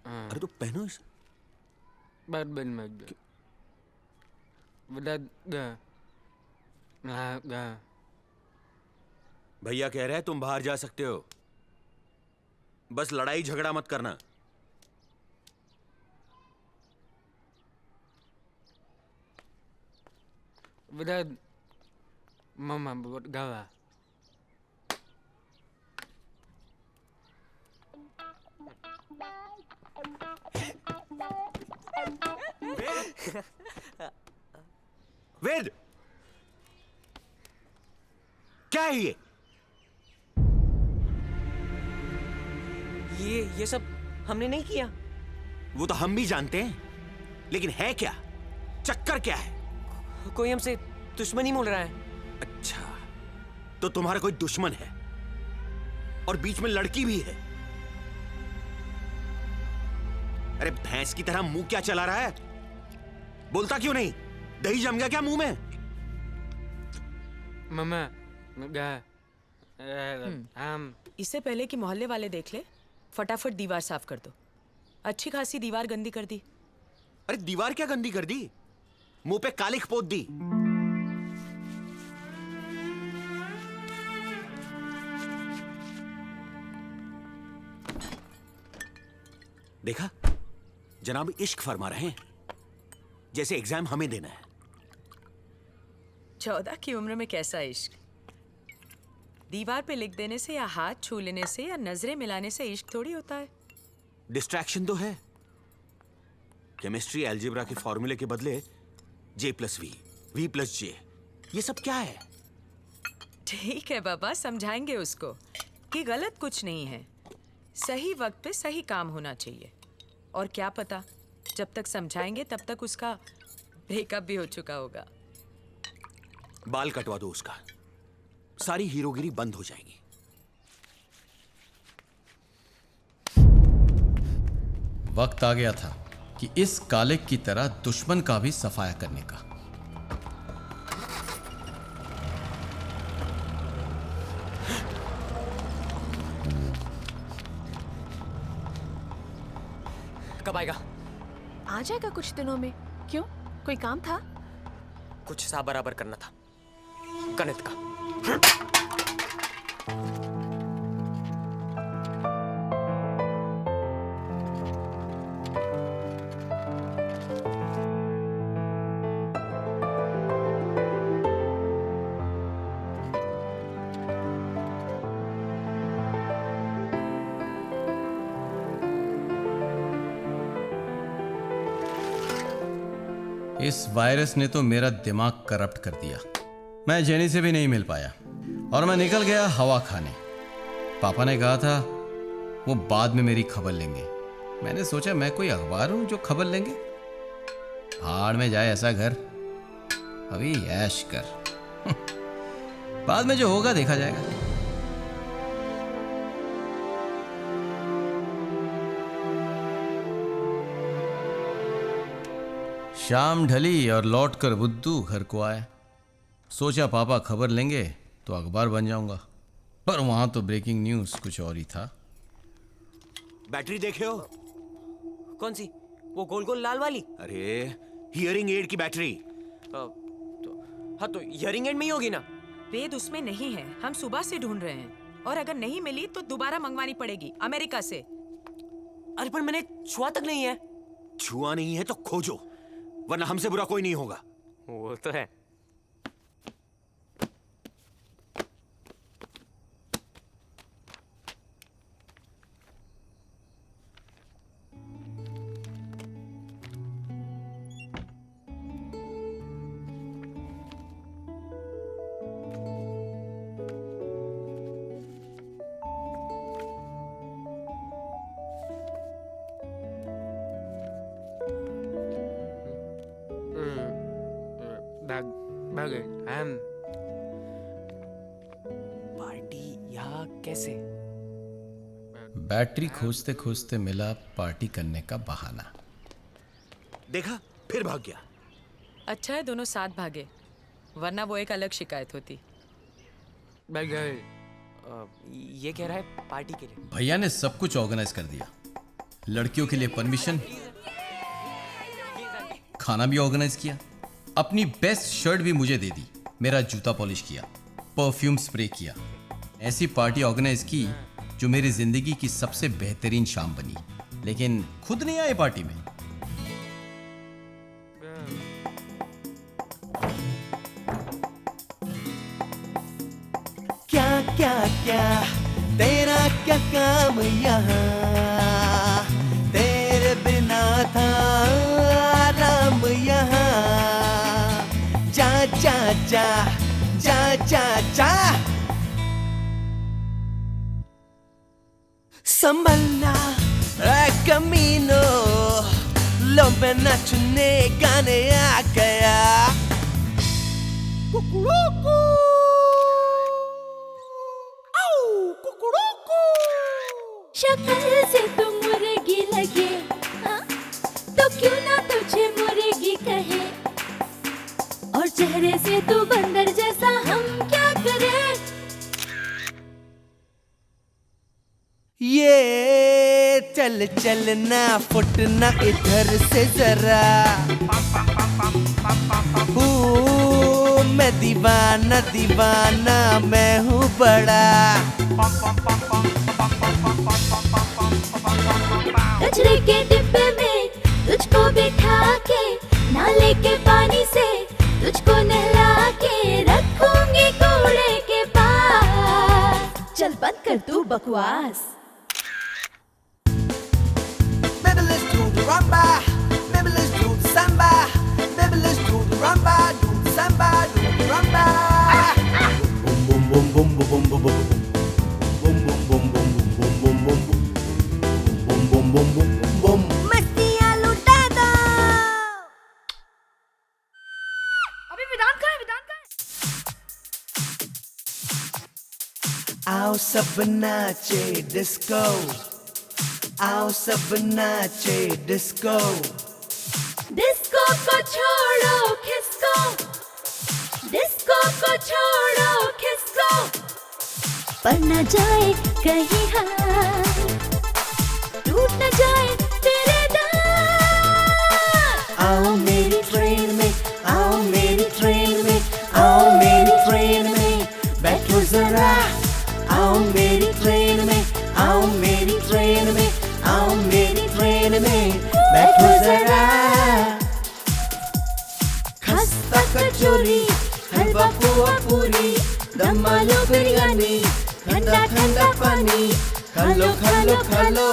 अरे तो पहनो इसे। भैया कह रहे हैं तुम बाहर जा सकते हो, बस लड़ाई झगड़ा मत करना। मामा बहुत गावा। वेद, क्या है ये सब हमने नहीं किया। वो तो हम भी जानते हैं, लेकिन है क्या? चक्कर क्या है? कोई हमसे दुश्मनी बोल रहा है। अच्छा, तो तुम्हारा कोई दुश्मन है और बीच में लड़की भी है। अरे भैंस की तरह मुंह क्या चला रहा है? बोलता क्यों नहीं? दही जम गया क्या मुंह में? मामा इससे पहले कि मोहल्ले वाले देख ले, फटाफट दीवार साफ कर दो। अच्छी खासी दीवार गंदी कर दी। अरे दीवार क्या गंदी कर दी, मुंह पे कालिख पोत दी। देखा, जनाब इश्क फरमा रहे हैं, जैसे एग्जाम हमें देना है। 14 की उम्र में कैसा इश्क? दीवार पे लिख देने से या हाथ छू लेने से या नजरें मिलाने से इश्क थोड़ी होता है। डिस्ट्रैक्शन तो है। केमिस्ट्री अलजेब्रा के फॉर्मूले के बदले J+V, V+J, ये सब क्या है? ठीक है बाबा, समझाएंगे उसको कि गलत कुछ नहीं है, सही वक्त पे सही काम होना चाहिए। और क्या पता जब तक समझाएंगे तब तक उसका ब्रेकअप भी हो चुका होगा। बाल कटवा दो उसका, सारी हीरोगिरी बंद हो जाएगी। वक्त आ गया था कि इस कालिक की तरह दुश्मन का भी सफाया करने का। कब आएगा? आ जाएगा कुछ दिनों में। क्यों, कोई काम था? कुछ हिसाब बराबर करना था, गणित का। इस वायरस ने तो मेरा दिमाग करप्ट कर दिया। मैं जेनी से भी नहीं मिल पाया और मैं निकल गया हवा खाने। पापा ने कहा था वो बाद में मेरी खबर लेंगे। मैंने सोचा मैं कोई अखबार हूं जो खबर लेंगे? भाड़ में जाए ऐसा घर, अभी ऐश कर। बाद में जो होगा देखा जाएगा। शाम ढली और लौटकर बुद्धू घर को आया। सोचा पापा खबर लेंगे तो अखबार बन जाऊंगा, पर वहां तो ब्रेकिंग न्यूज कुछ और ही था। बैटरी देखे हो? कौन सी? वो गोल गोल लाल वाली? अरे हियरिंग एड की बैटरी। हाँ तो हियरिंग एड में ही होगी ना। वेद उसमें नहीं है, हम सुबह से ढूंढ रहे हैं और अगर नहीं मिली तो दोबारा मंगवानी पड़ेगी अमेरिका से। अरे पर मैंने छुआ तक नहीं है। छुआ नहीं है तो खोजो, वरना हमसे बुरा कोई नहीं होगा। वो तो है। पार्टी यहाँ कैसे? बैटरी खोजते खोजते मिला पार्टी करने का बहाना। देखा, फिर भाग गया। अच्छा है दोनों साथ भागे, वरना वो एक अलग शिकायत होती। ये कह रहा है पार्टी के लिए। भैया ने सब कुछ ऑर्गेनाइज कर दिया। लड़कियों के लिए परमिशन, खाना भी ऑर्गेनाइज किया, अपनी बेस्ट शर्ट भी मुझे दे दी, मेरा जूता पॉलिश किया, परफ्यूम स्प्रे किया। ऐसी पार्टी ऑर्गेनाइज की जो मेरी जिंदगी की सबसे बेहतरीन शाम बनी। लेकिन खुद नहीं आए पार्टी में। क्या क्या क्या तेरा क्या काम यहाँ, तेरे बिना था आराम यहाँ। जा जा जा जा जा जा संभलना है कमीनो, लो पे नचने गाने आ गया। कुकुरुकु शक्ल से तू मुर्गी लगे, हाँ? तो क्यों ना तुझे मुर्गी कहे, और चेहरे से तू बंदर जैसा, हम क्या करें? चलना फुटना इधर से जरा। मैं दीवाना दीवाना मैं हूँ बड़ा। कचरे के डिब्बे में तुझको बिठा के, नाले के पानी से तुझको नहला के रखूंगी कूड़े के पास। चल बंद कर तू बकवास। Baby let's do the rumba, baby let's do the samba, baby let's do the rumba, do the samba, do the rumba. Boom boom boom boom boom boom boom boom boom boom boom boom boom boom boom boom boom boom. मस्तियाँ लुटा दो। अभी विधान का है, विधान का है। आओ सब नाचे डिस्को, आओ सब नाचे डिस्को। डिस्को को छोड़ो खिसको, डिस्को को छोड़ो खिसको, पर न जाए कहीं हाथ, टूट न जाए तेरे दांत। आओ मेरी ट्रेन में, आओ मेरी ट्रेन में, आओ मेरी ट्रेन में बैठो जरा। आओ मेरी ट्रेन में, आओ मेरी ट्रेन में, आओ मेरी ट्रेन में बैठो जरा। खस्ता कचौरी, हलवा पुआ पूरी, दम आलू बिरयानी, ठंडा ठंडा पानी, खा लो खा लो खा लो,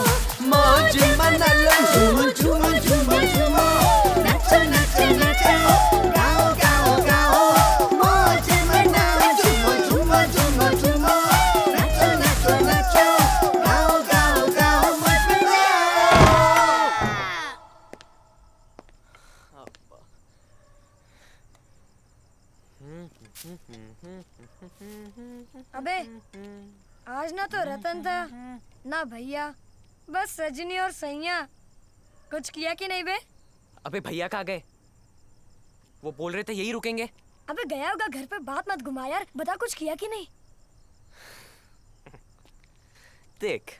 मौज मना लो, झूमो झूमो झूमो झूमो, नाचो नाचो नाचो, गाओ गाओ गाओ, मौज मनाओ, झूमो झूमो झूमो झूमो, नाचो नाचो नाचो, गाओ गाओ गाओ, मौज मनाओ। अबे आज ना तो रतन था ना भैया, बस सजनी और सैया। कुछ किया कि नहीं बे? अबे भैया कहाँ गए? वो बोल रहे थे यही रुकेंगे। अबे गया होगा घर पे, बात मत घुमा यार। बता कुछ किया कि नहीं? देख,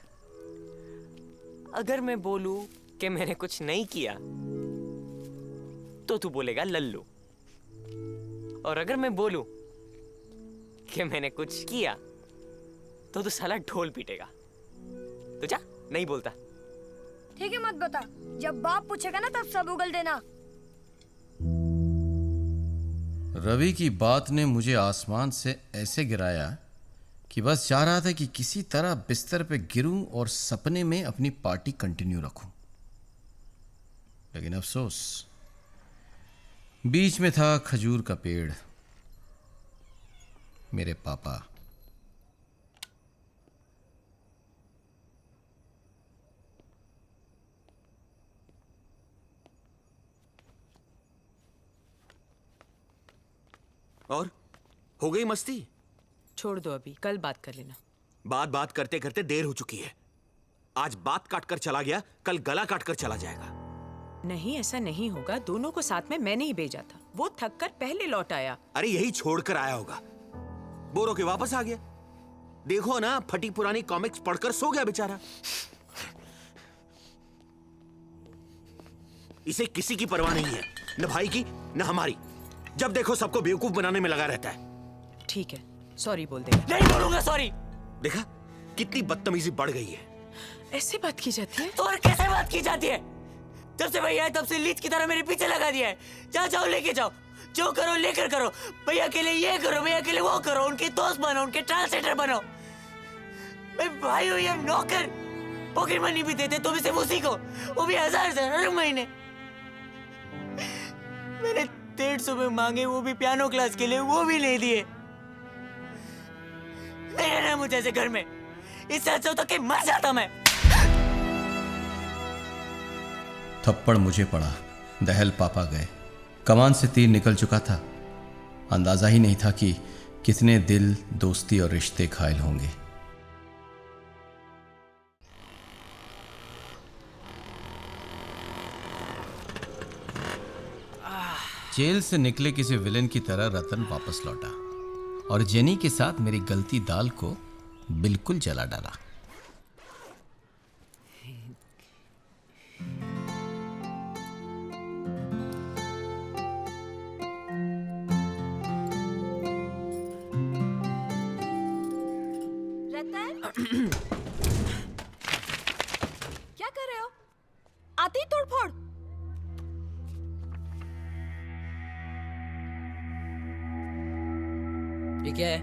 अगर मैं बोलूं कि मैंने कुछ नहीं किया तो तू बोलेगा लल्लू, और अगर मैं बोलूं कि मैंने कुछ किया तो तू साला ढोल पीटेगा। तो जा, नहीं बोलता। ठीक है मत बता, जब बाप पूछेगा ना तब सब उगल देना। रवि की बात ने मुझे आसमान से ऐसे गिराया कि बस चाह रहा था कि किसी तरह बिस्तर पे गिरूं और सपने में अपनी पार्टी कंटिन्यू रखूं। लेकिन अफसोस, बीच में था खजूर का पेड़, मेरे पापा। और हो गई मस्ती? छोड़ दो, अभी कल बात कर लेना। बात करते करते देर हो चुकी है। आज बात काट कर चला गया, कल गला काट कर चला जाएगा। नहीं, ऐसा नहीं होगा। दोनों को साथ में मैंने ही भेजा था। वो थक कर पहले लौट आया। अरे यही छोड़कर आया होगा, बोर होके वापस आ गया। देखो ना, फटी पुरानी कॉमिक्स पढ़कर सो गया बेचारा। इसे किसी की परवाह नहीं है, न भाई की न हमारी। जब देखो सबको बेवकूफ बनाने में लगा रहता है। ठीक है, सॉरी बोल देगा। नहीं बोलूंगा सॉरी। देखा कितनी बदतमीजी बढ़ गई है। ऐसे बात की जाती है? तो और कैसे बात की जाती है? जब से भैया है तब से लीच की तरह मेरे पीछे लगा दिया है। जाओ जाओ लेके जाओ, जो करो लेकर करो। भैया के लिए ये करो, भैया के लिए वो करो, उनके दोस्त बनो, उनके ट्रांसलेटर बनो। मैं भाई हूँ या नौकर? पॉकेट मनी भी देते तो भी सिर्फ उसी को, वो भी 1000 से हर महीने। मैंने 150 रुपए मांगे, वो भी पियानो क्लास के लिए, वो भी नहीं दिए। नहीं रहना मुझे ऐसे घर में। इससे अच्छा होता कि मर जाता मैं। थप्पड़ मुझे पड़ा, दहल पापा गए। कमान से तीर निकल चुका था। अंदाजा ही नहीं था कि कितने दिल, दोस्ती और रिश्ते घायल होंगे। जेल से निकले किसी विलेन की तरह रतन वापस लौटा और जेनी के साथ मेरी गलती दाल को बिल्कुल जला डाला। आते ही तोड़फोड़। ये क्या है?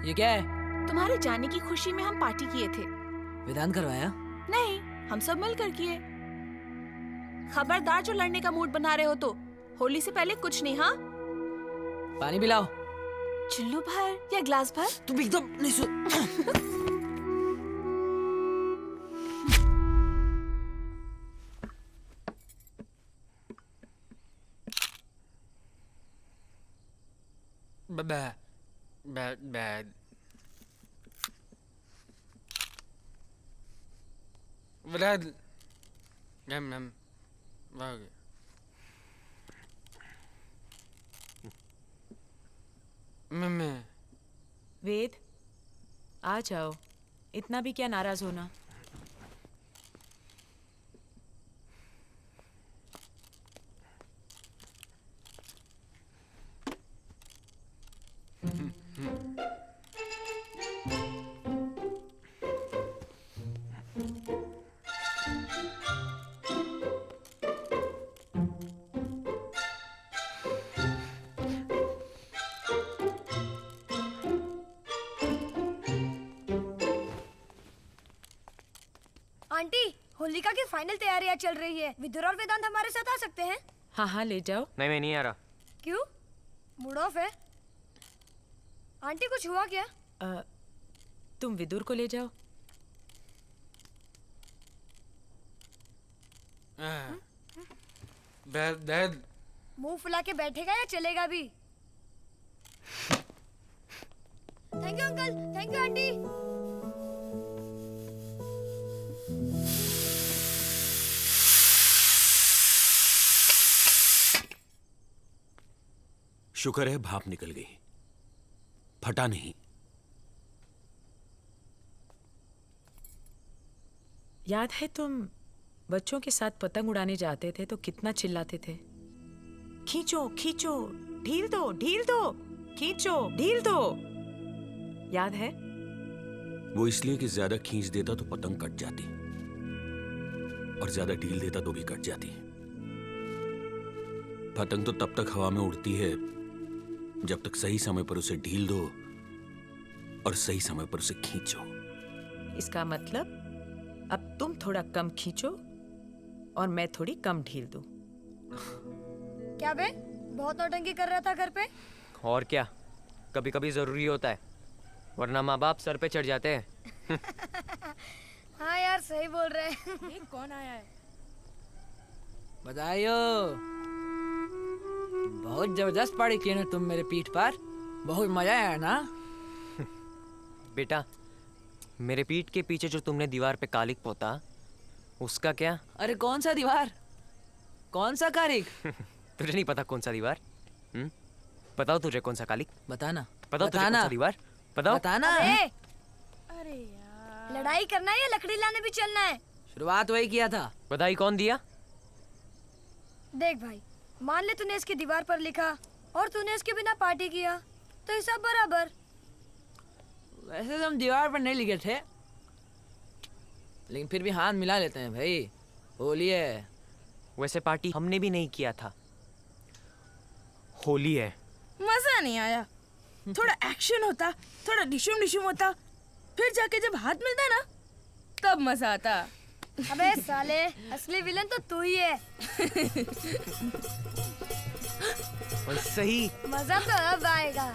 ये क्या है? तुम्हारे जाने की खुशी में हम पार्टी किए थे। वेदांत करवाया? नहीं, हम सब मिलकर किए। खबरदार जो लड़ने का मूड बना रहे हो तो होली से पहले कुछ नहीं। हाँ, पानी पिलाओ। चुल्लू भर या ग्लास भर? तुम एकदम नहीं सुन। Bad. Bad. Vlad. Gam. Okay. Mummy. Ved, आ जाओ। इतना भी क्या नाराज होना। आंटी, होलिका की फाइनल तैयारियां चल रही है। विदुर और वेदांत हमारे साथ आ सकते हैं? हाँ हाँ, ले जाओ। नहीं, मैं नहीं आ रहा। क्यों? मूड ऑफ है? आंटी, कुछ हुआ क्या? तुम विदुर को ले जाओ। Dad. मुंह फुला के बैठेगा या चलेगा भी? Thank you uncle, thank you aunty. शुक्र है भाप निकल गई, फटा नहीं। याद है तुम बच्चों के साथ पतंग उड़ाने जाते थे तो कितना चिल्लाते थे? खींचो खींचो, ढील दो ढील दो, खींचो ढील दो। याद है? वो इसलिए कि ज्यादा खींच देता तो पतंग कट जाती, और ज्यादा ढील देता तो भी कट जाती। पतंग तो तब तक हवा में उड़ती है जब तक सही समय पर उसे ढील दो और सही समय पर उसे खींचो। इसका मतलब अब तुम थोड़ा कम खींचो और मैं थोड़ी कम ढील दूं। क्या बे, बहुत नौटंकी कर रहा था घर पे? और क्या, कभी कभी जरूरी होता है, वरना माँ बाप सर पे चढ़ जाते हैं। हाँ यार, सही बोल रहे हैं। ये कौन आया है? बताइयो। बहुत जबरदस्त पार्टी की ना तुम मेरे पीठ पर। बहुत मजा आया ना? बेटा, मेरे पीठ के पीछे जो तुमने दीवार पे कालिक पोता, उसका क्या? अरे कौन सा दीवार? कौन सा कालिक? तुझे नहीं पता कौन सा दीवार? बताओ तुझे कौन सा कालिक? बताना। बताओ तुझे कौन सा दीवार? बताओ। बताना। अरे यार, लड़ाई करना है या लकड़ी लाने भी चलना है? शुरुआत वही किया था। बधाई कौन दिया? देख भाई, मान ले तूने इसकी दीवार पर लिखा और तूने इसके बिना पार्टी किया, तो हिसाब बराबर। वैसे तो हम दीवार पर नहीं लिखे थे, लेकिन फिर भी हाथ मिला लेते हैं भाई, होली है। वैसे पार्टी हमने भी नहीं किया था, होली है। मजा नहीं आया। थोड़ा एक्शन होता, थोड़ा डिशुम डिशुम होता, फिर जाके जब हाथ मिलता ना तब मजा आता। अबे साले, असली विलन तो तू ही है। और सही। मजा तो अब आएगा।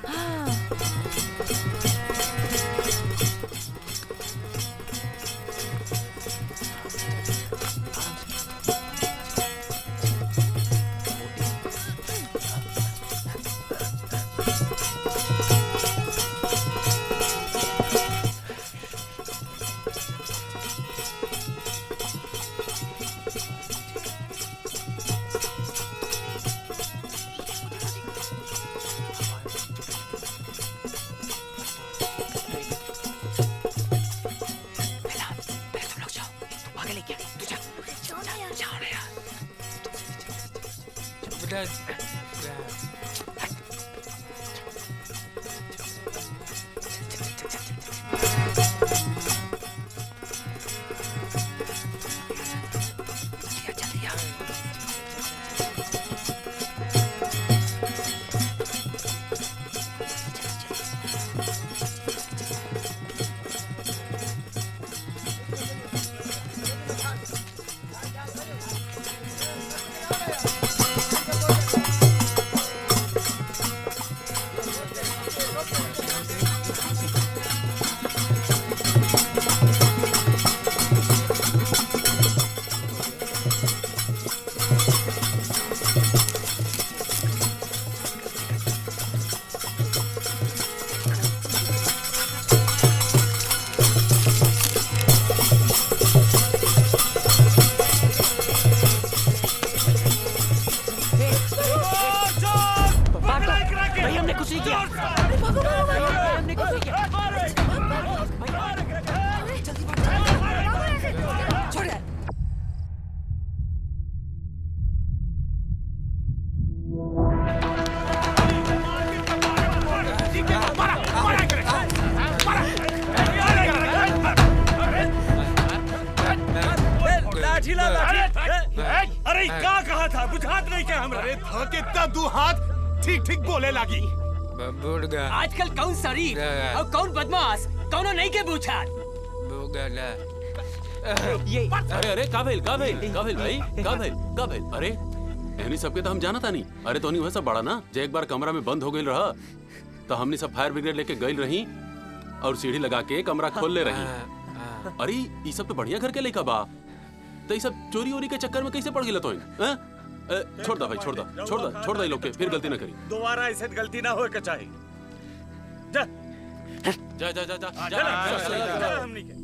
भाई हमने कुछ नहीं किया। हमने कुछ नहीं किया। छोड़ यार। अरे क्या कहा था बुझात नहीं क्या हमरा? अरे था कितना दू हाथ ठीक ठीक बोले लगी। आजकल कौन शरीफ और कौन बदमाश कौनो नहीं के पूछा। ये अरे अरे काबिल भाई अरे एनी सबके तो हम जाना था नहीं। अरे तो नहीं वैसा बड़ा ना जो एक बार कमरा में बंद हो गई रहा तो हमने सब फायर ब्रिगेड लेके गई रही और सीढ़ी लगा के कमरा खोल ले रही। अरे ये सब तो बढ़िया घर के लेका बा तो ये सब चोरी वोरी के चक्कर में कैसे पड़ गई तो छोड़ दा भाई छोड़ दा ये लोग के फिर गलती ना करी। दोबारा ऐसे गलती ना हो के चाहिए। जा जा जा जा जा जा हमनी के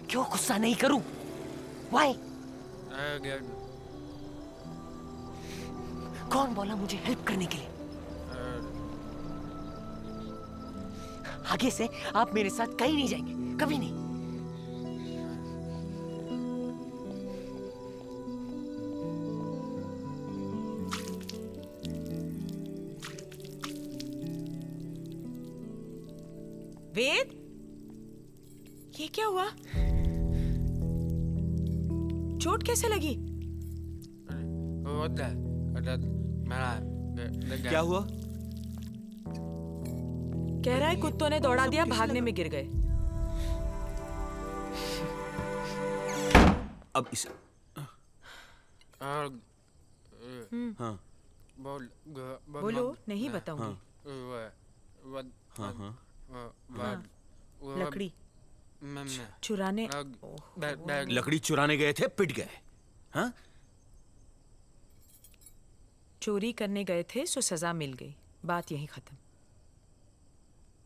क्यों गुस्सा नहीं करूं? Why? कौन बोला मुझे हेल्प करने के लिए? आगे से आप मेरे साथ कहीं नहीं जाएंगे, कभी नहीं। वेद, ये क्या हुआ? चोट कैसे लगी? क्या हुआ? कह रहा है कुत्तों ने दौड़ा दिया, भागने में गिर गए। अब इस हाँ बोलो, नहीं बताऊंगी। लकड़ी चुराने लकड़ी चुराने गए थे, पिट गए। हाँ? चोरी करने गए थे सो सजा मिल गई, बात यहीं खत्म।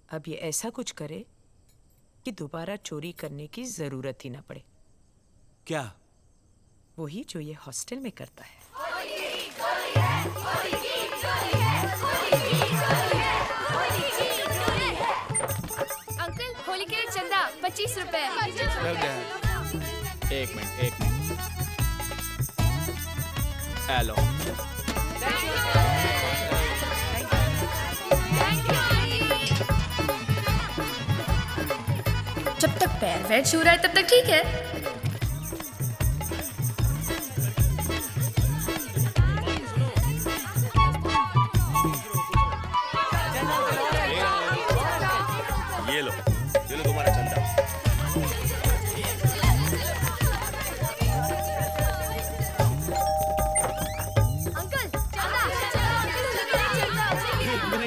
अब ये ऐसा कुछ करे कि दोबारा चोरी करने की जरूरत ही ना पड़े। क्या? वही जो ये हॉस्टल में करता है। अंकल, होली के लिए चंदा 25 रुपए। एक मिनट हेलो। जब तक पैर वैर छू रहा है तब तक ठीक है। ये लो तुम्हारा चंदा।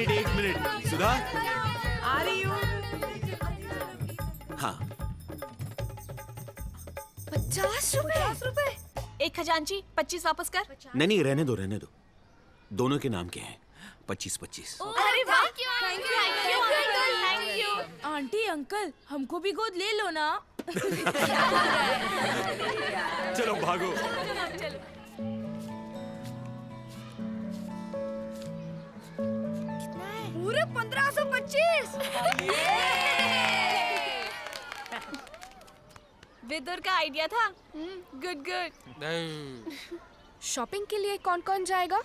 एक मिनट सुधा, आ रही हूँ। हाँ 50 रुपए। एक खजांची 25 वापस कर। नहीं रहने दो दोनों के नाम के हैं 25-25। अरे वाह, थैंक यू। आंटी अंकल हमको भी गोद ले लो ना। चलो भागो। पूरे 1525। विदुर का आइडिया था। गुड। शॉपिंग के लिए कौन कौन जाएगा?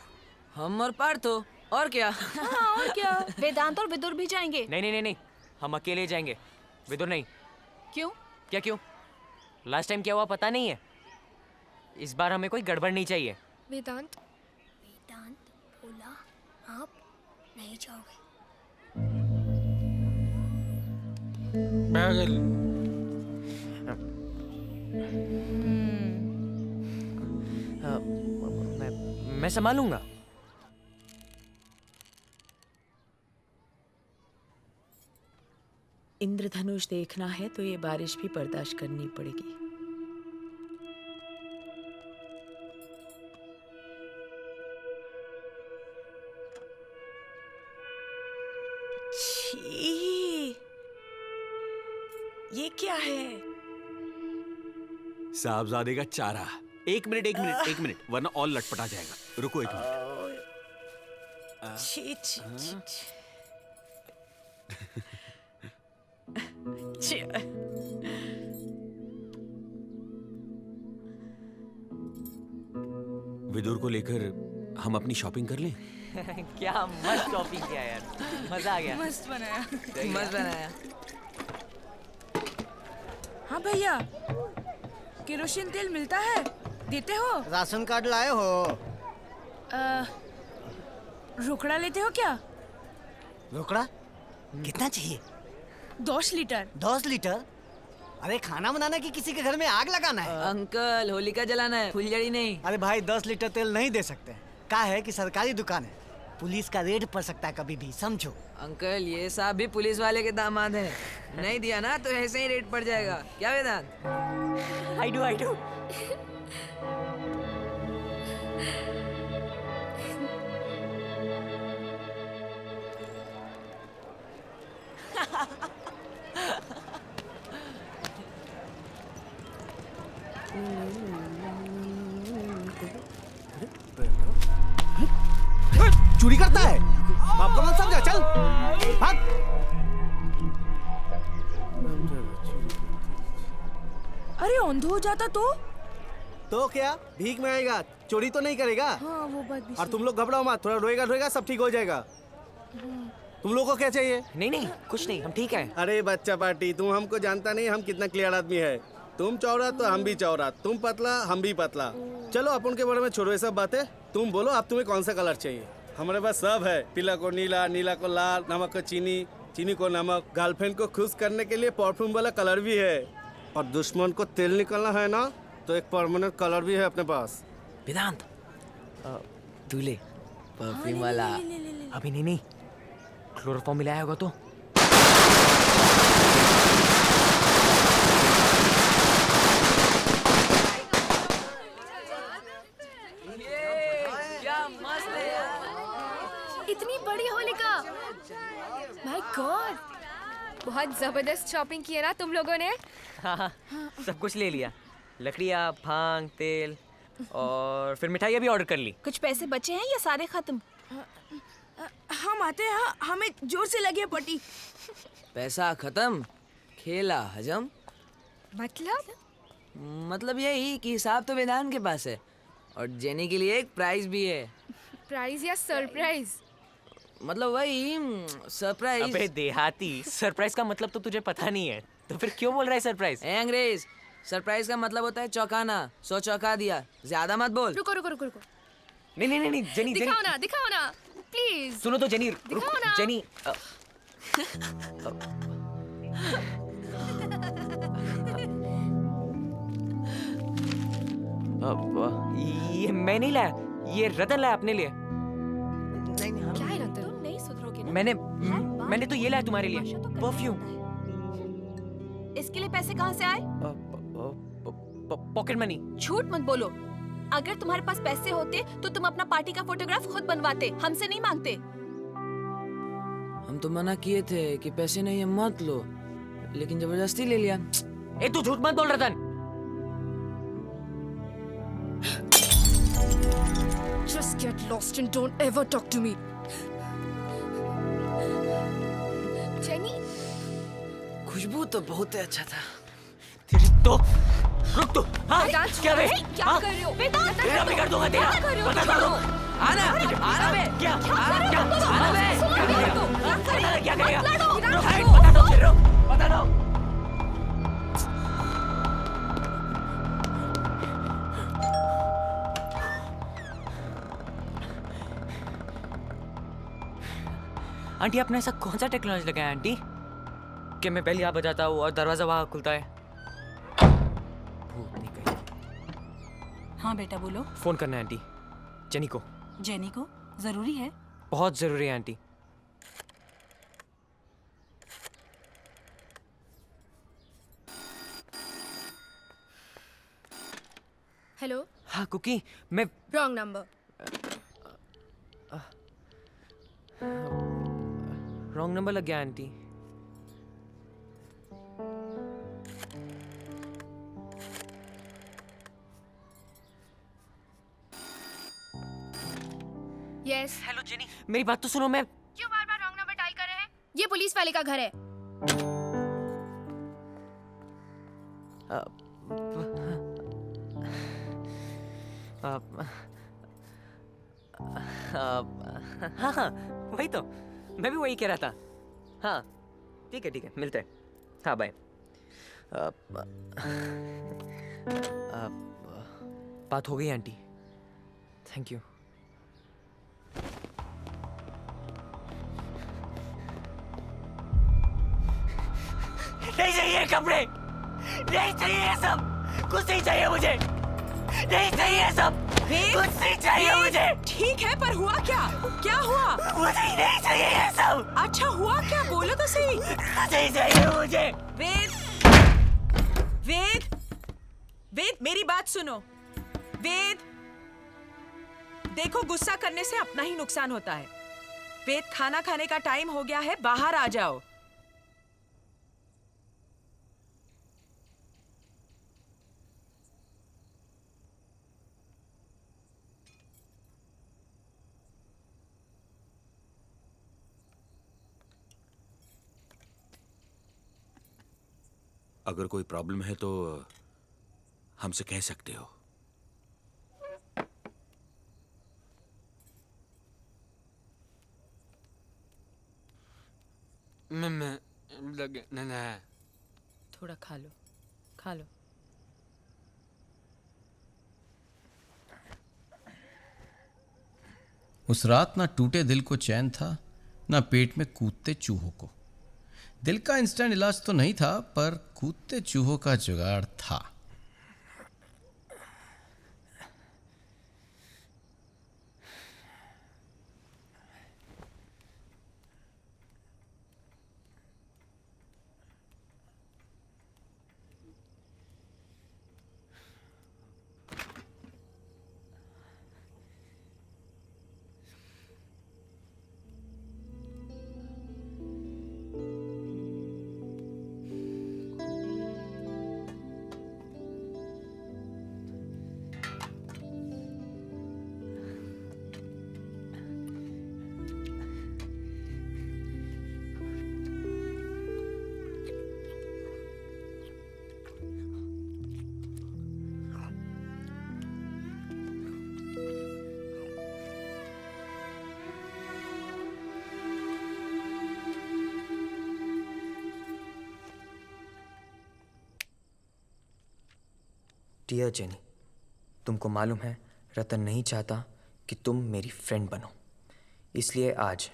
हम और पार्थो, और क्या? हाँ, और क्या? वेदांत और विदुर भी जाएंगे। नहीं, हम अकेले जाएंगे, विदुर नहीं। क्यों? क्या क्यों? लास्ट टाइम क्या हुआ पता नहीं है। इस बार हमें कोई गड़बड़ नहीं चाहिए। वेदांत बोला आप नहीं जाओगे। पागल। मैं संभालूंगा। इंद्रधनुष देखना है तो ये बारिश भी बर्दाश्त करनी पड़ेगी। छी, ये क्या है? साहबजादे का चारा। एक मिनट वरना और लटपटा जाएगा। रुको एक मिनट। छी छी छी छी। छी। विदुर को लेकर हम अपनी शॉपिंग कर लें। क्या मस्त शॉपिंग किया यार, मजा आ गया। मस्त बनाया। मस्त बनाया। हाँ भैया, केरोसिन तेल मिलता है, देते हो? राशन कार्ड लाए हो? रोकड़ा लेते हो क्या? रोकड़ा कितना चाहिए? 10 लीटर। 10 लीटर? अरे खाना बनाना कि किसी के घर में आग लगाना है? अंकल, होलिका जलाना है, फुलझड़ी नहीं। अरे भाई 10 लीटर तेल नहीं दे सकते। क्या है कि सरकारी दुकान है, पुलिस का रेड पड़ सकता है कभी भी, समझो। अंकल, ये साहब भी पुलिस वाले के दामाद हैं। नहीं दिया ना तो ऐसे ही रेड पड़ जाएगा। क्या वेदांत? I do. चोरी करता है, बाप का मत समझा। चल भाग। अरे अंधा हो जाता तो क्या भीख में आएगा, चोरी तो नहीं करेगा। हाँ, वो बात भी और तुम लोग घबराओ मत, थोड़ा रोएगा सब ठीक हो जाएगा। तुम लोगों को क्या चाहिए? नहीं कुछ नहीं, हम ठीक है। अरे बच्चा पार्टी, तुम हमको जानता नहीं, हम कितना क्लियर आदमी है। तुम चौरा तो हम भी चौरा, तुम पतला हम भी पतला। चलो अपन के बारे में छोड़ो ये सब बातें। तुम बोलो अब तुम्हें कौन सा कलर चाहिए? हमारे पास सब है, पीला को नीला, नीला को लाल, नमक को चीनी, चीनी को नमक। गर्लफ्रेंड को खुश करने के लिए परफ्यूम वाला कलर भी है, और दुश्मन को तेल निकलना है ना तो एक परमानेंट कलर भी है अपने पास। वेदांत, तू ले परफ्यूम वाला। अभी नहीं, क्लोरोफॉर्म मिलाया होगा तो। क्या मस्त है यार। इतनी बड़ी होलिका, माय गॉड, बहुत जबरदस्त शॉपिंग की है ना तुम लोगों ने। हाँ, सब कुछ ले लिया, लकड़ियाँ, भांग, तेल, और फिर मिठाइयाँ भी ऑर्डर कर ली। कुछ पैसे बचे हैं या सारे खत्म? हम आते हैं, हमें जोर से लगी है पट्टी। पैसा खत्म, खेला हजम। मतलब यही कि हिसाब तो वेदांत के पास है, और जेनी के लिए एक प्राइज भी है। प्राइज या सरप्राइज? मतलब वही सरप्राइज। अबे देहाती, सरप्राइज का मतलब तो तुझे पता नहीं है, तो फिर क्यों बोल रहा है सरप्राइज? अंग्रेज, सरप्राइज का मतलब होता है चौंकाना। 100 चौंका दिया, ज्यादा मत बोल। रुको। नहीं, जेनी, दिखाओ ना प्लीज। सुनो तो जेनी, दिखाओ ना। जेनी। ये मैं नहीं लाया, ये रतन लाया अपने लिए। क्या है रतन? तुम नहीं सुधरोगे ना। मैंने तो ये लाया तुम्हारे लिए, परफ्यूम। इसके लिए पैसे कहाँ से आए? Pocket money. झूठ मत बोलो। अगर तुम्हारे पास पैसे होते तो तुम अपना पार्टी का फोटोग्राफ खुद बनवाते, हमसे नहीं मांगते। हम तो मना किए थे कि पैसे नहीं है मत लो, लेकिन जबरदस्ती ले लिया। ए तू झूठ मत बोल Ratan. Just get lost and don't ever talk to me. Jenny, खुशबू तो बहुत अच्छा था। तेरी तो रुक तो। हाँ, क्या बे? क्या कर रहे हो? तेरा बिगाड़ दूंगा तेरा। बता दो। आना बे। क्या आना बे। क्या करेगा? बता दो फिर, बता दो। आंटी, आपने ऐसा कौन सा टेक्नोलॉजी लगाया आंटी? कि मैं बेल यहाँ बजाता हूँ और दरवाजा वहाँ खुलता है? भूत नहीं कहीं। हाँ बेटा बोलो। फोन करना है आंटी, जेनी को। जेनी को? जरूरी है? बहुत जरूरी है आंटी। हेलो। हाँ कुकी, मैं रॉन्ग नंबर। रॉन्ग नंबर लग गया आंटी। यस। हेलो जेनी, मेरी बात तो सुनो। मैं क्यों बार बार रॉन्ग नंबर डायल कर रहे हैं? ये पुलिस वाले का घर है। हाँ हाँ वही तो, मैं भी वही कह रहा था। हाँ ठीक है मिलते हैं। हाँ बाय। बात हो गई आंटी, थैंक यू। नहीं चाहिए कपड़े, नहीं चाहिए ये सब, कुछ नहीं चाहिए मुझे, नहीं चाहिए सब, कुछ नहीं चाहिए मुझे। ठीक है पर हुआ क्या? क्या हुआ? मुझे नहीं चाहिए ये सब। अच्छा हुआ क्या, बोलो तो सही। नहीं चाहिए मुझे। वेद, वेद मेरी बात सुनो। वेद, देखो गुस्सा करने से अपना ही नुकसान होता है। वेद, खाना खाने का टाइम हो गया है, बाहर आ जाओ। अगर कोई प्रॉब्लम है तो हमसे कह सकते हो। थोड़ा खा लो, खा लो। उस रात ना टूटे दिल को चैन था, ना पेट में कूदते चूहों को। दिल का इंस्टेंट इलाज तो नहीं था, पर कूदते चूहों का जुगाड़ था। डियर जेनी, तुमको मालूम है रतन नहीं चाहता कि तुम मेरी फ्रेंड बनो, इसलिए आज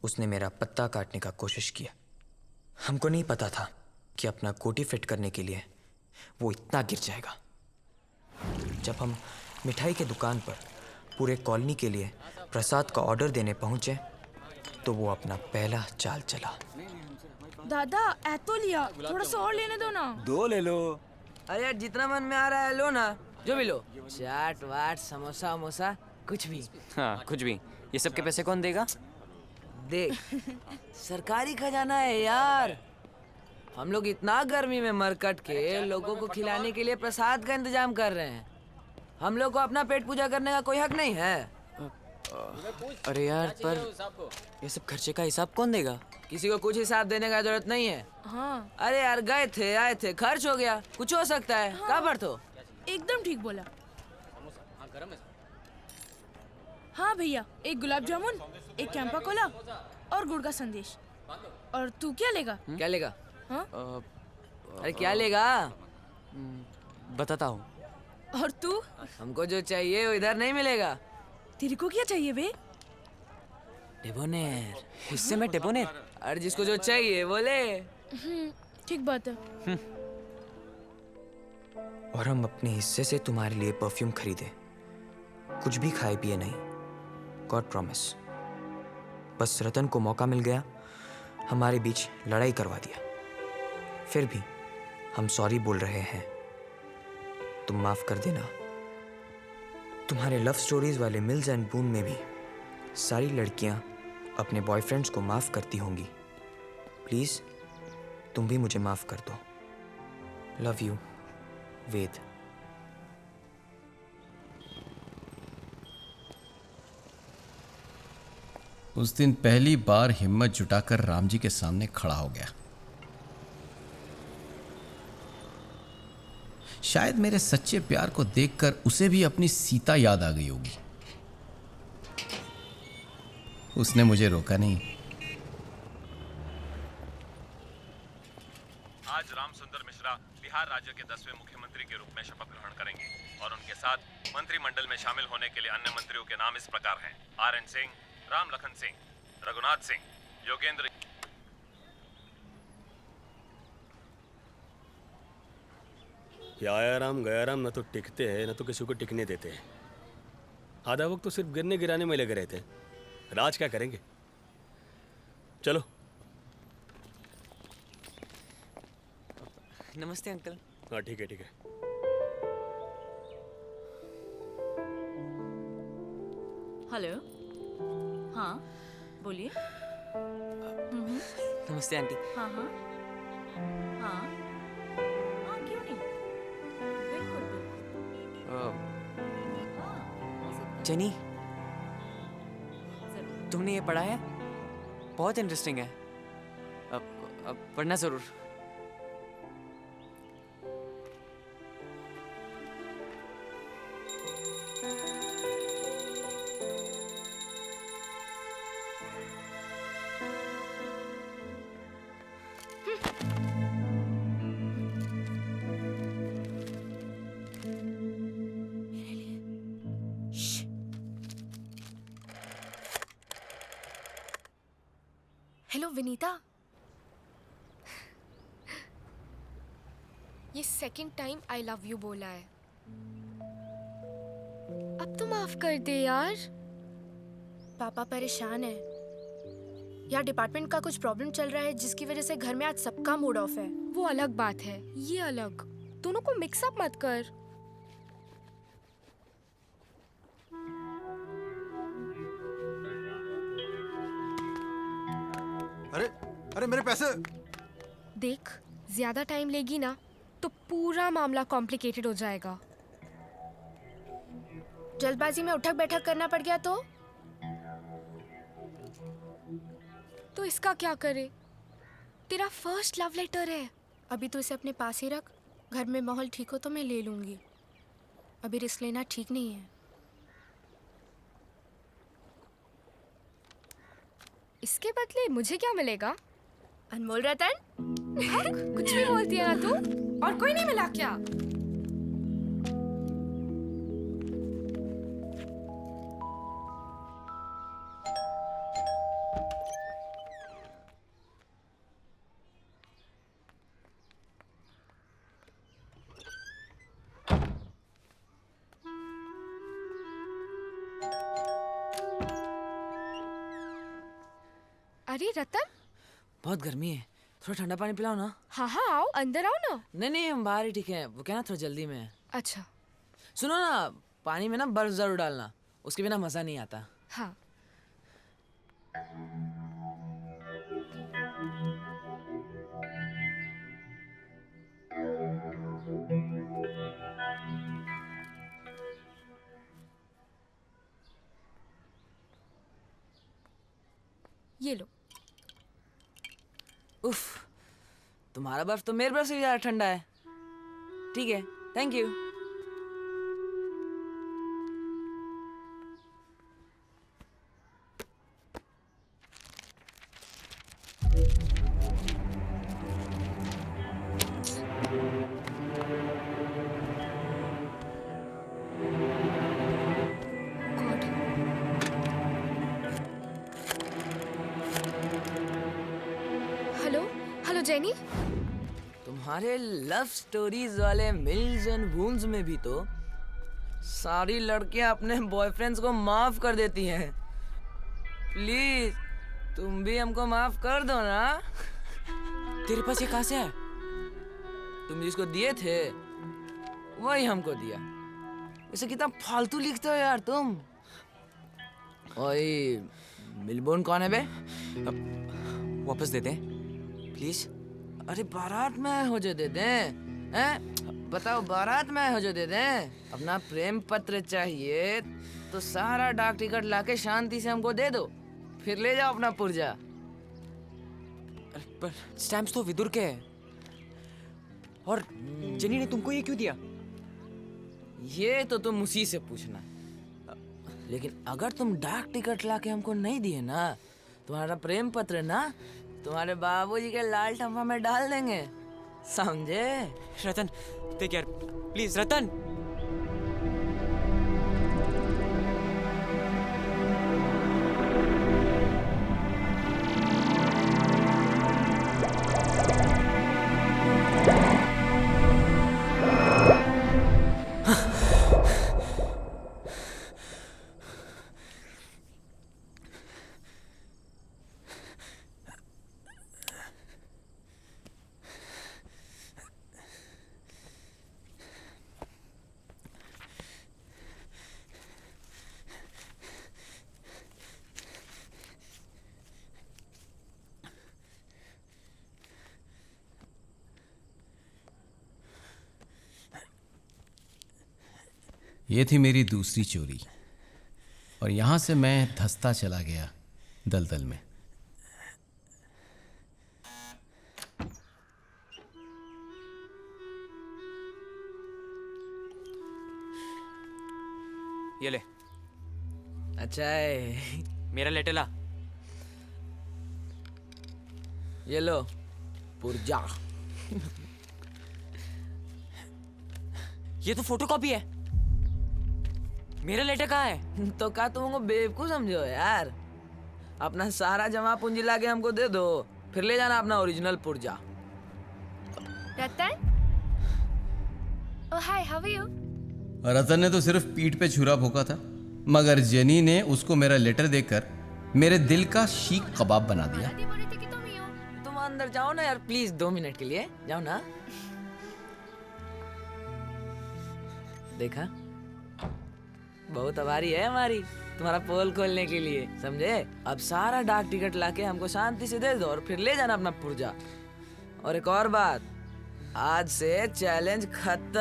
उसने मेरा पत्ता काटने का कोशिश किया। हमको नहीं पता था कि अपना कोटी फिट करने के लिए वो इतना गिर जाएगा। जब हम मिठाई के दुकान पर पूरे कॉलोनी के लिए प्रसाद का ऑर्डर देने पहुंचे तो वो अपना पहला चाल चला। दादा ऐतो लिया, थोड़ा सा और लेने दो ना। दो ले लो। अरे यार जितना मन में आ रहा है लो ना, जो भी लो। चाट वाट समोसा वमोसा कुछ भी। हाँ कुछ भी। ये सब के पैसे कौन देगा? देख सरकारी खजाना है यार। हम लोग इतना गर्मी में मरकट के लोगों को खिलाने के लिए प्रसाद का इंतजाम कर रहे हैं। हम लोग को अपना पेट पूजा करने का कोई हक नहीं है। अरे यार पर ये सब खर्चे का हिसाब कौन देगा? किसी को कुछ हिसाब देने का जरूरत नहीं है। हाँ। अरे यार गए थे आए थे, खर्च हो गया, कुछ हो सकता है। हाँ। कहाँ पर तो? एकदम ठीक बोला। हाँ भैया, एक गुलाब जामुन, एक कैंपा कोला और गुड़ का संदेश। और तू क्या लेगा? क्या लेगा? हाँ? अरे क्या लेगा? बताता हूँ। और तू? हमको जो चाहिए वो इधर नहीं मिलेगा। तेरे को क्या चाहिए बे? डेबोनेर। इससे मैं डेबोनेर। अरे जिसको जो चाहिए वो ले। ठीक बात है। और हम अपने हिस्से से तुम्हारे लिए परफ्यूम खरीदे, कुछ भी खाए पिए नहीं, गॉड प्रॉमिस। बस रतन को मौका मिल गया, हमारे बीच लड़ाई करवा दिया। फिर भी हम सॉरी बोल रहे हैं, तुम माफ कर देना। तुम्हारे लव स्टोरीज वाले मिल्स एंड बून में भी सारी लड़कियां अपने बॉयफ्रेंड्स को माफ करती होंगी। प्लीज तुम भी मुझे माफ कर दो। लव यू, वेद। उस दिन पहली बार हिम्मत जुटाकर राम जी के सामने खड़ा हो गया। शायद मेरे सच्चे प्यार को देखकर उसे भी अपनी सीता याद आ गई होगी। उसने मुझे रोका नहीं। आज रामसुंदर मिश्रा बिहार राज्य के 10वें मुख्यमंत्री के रूप में शपथ ग्रहण करेंगे और उनके साथ मंत्रिमंडल में शामिल होने के लिए अन्य मंत्रियों के नाम इस प्रकार हैं: आर.एन. सिंह, राम लखन सिंह, रघुनाथ सिंह, योगेंद्र। ये आया राम गया राम न तो टिकते हैं न तो किसी को टिकने देते हैं। आधा वक्त तो सिर्फ गिरने गिराने में लगे रहते हैं। राज क्या करेंगे? चलो। नमस्ते अंकल। हाँ ठीक है ठीक है। हेलो, हाँ बोलिए। नमस्ते आंटी। हाँ हाँ हाँ हाँ, क्यों नहीं, बिल्कुल बिल्कुल। जेनी, तुमने ये पढ़ा है? बहुत इंटरेस्टिंग है। अब पढ़ना जरूर। हेलो विनीता, ये second time I love you बोला है। अब तो माफ कर दे यार। पापा परेशान है यार, डिपार्टमेंट का कुछ प्रॉब्लम चल रहा है जिसकी वजह से घर में आज सबका मूड ऑफ है। वो अलग बात है, ये अलग। दोनों को मिक्सअप मत कर। अरे अरे मेरे पैसे। देख, ज्यादा टाइम लेगी ना तो पूरा मामला कॉम्प्लिकेटेड हो जाएगा। जल्दबाजी में उठक बैठक करना पड़ गया तो इसका क्या करे? तेरा फर्स्ट लव लेटर है। अभी तो इसे अपने पास ही रख, घर में माहौल ठीक हो तो मैं ले लूंगी। अभी रिस्क लेना ठीक नहीं है। इसके बदले मुझे क्या मिलेगा? अनमोल रतन? कुछ भी बोलती है ना तू। और कोई नहीं मिला क्या? अरे रतन, बहुत गर्मी है, थोड़ा ठंडा पानी पिलाओ ना। हाँ हाँ आओ, अंदर आओ ना। नहीं नहीं, हम बाहर ही ठीक है। वो क्या ना, थोड़ा जल्दी में है। अच्छा सुनो ना, पानी में ना बर्फ जरूर डालना, उसके बिना मजा नहीं आता। हाँ। ये लो। उफ, तुम्हारा बर्फ तो मेरे बर्फ से भी ज्यादा ठंडा है। ठीक है, थैंक यू। जेनी? तुम्हारे लव स्टोरीज वाले मिल्स एंड वून्स में भी तो सारी लड़कियां अपने बॉयफ्रेंड्स को माफ कर देती हैं। प्लीज तुम भी हमको माफ कर दो ना। तेरे पास ये कहाँ से है? तुम जिसको दिए थे वही हमको दिया। इसे कितना फालतू लिखते हो यार तुम। ओए मिलबोर्न कौन है बे? वापस दे दे प्लीज। अरे बारात में हो जो दे दें, हैं? बताओ बारात में हो जो दे दें। अपना प्रेम पत्र चाहिए तो सारा डाक टिकट लाके शांति से हमको दे दो, फिर ले जाओ अपना पुर्जा। पर स्टैम्प्स तो विदुर के हैं। और जेनी ने तुमको ये क्यों दिया? ये तो तुम उसी से पूछना। लेकिन अगर तुम डाक टिकट लाके हमको नहीं दिए ना, तुम्हारा प्रेम पत्र ना तुम्हारे बाबूजी के लाल टंपा में डाल देंगे, समझे? रतन टेक केयर प्लीज। रतन ये थी मेरी दूसरी चोरी, और यहां से मैं धंसता चला गया दलदल में। ये ले। अच्छा है। मेरा लेटर ला। ये लो पुर्जा। ये तो फोटोकॉपी है। मेरा लेटर कहाँ है? तो क्या तुम हमको बेवकूफ समझो यार? अपना सारा जमा पूंजी लाके हमको दे दो, फिर ले जाना अपना ओरिजिनल पुर्जा। रतन, ओह हाय, हाउ आर यू? रतन ने तो सिर्फ पीठ पे छुरा भोंका था, मगर जेनी ने उसको मेरा लेटर देकर मेरे दिल का शीख कबाब बना दिया। तुम अंदर जाओ ना यार प्लीज, 2 मिनट के लिए जाओ ना। देखा, बहुत आभारी है हमारी तुम्हारा पोल खोलने के लिए, समझे? अब सारा डाक टिकट लाके हमको शांति से दे दो और फिर ले जाना अपना पुर्जा। और एक और बात, आज से चैलेंज खत्म।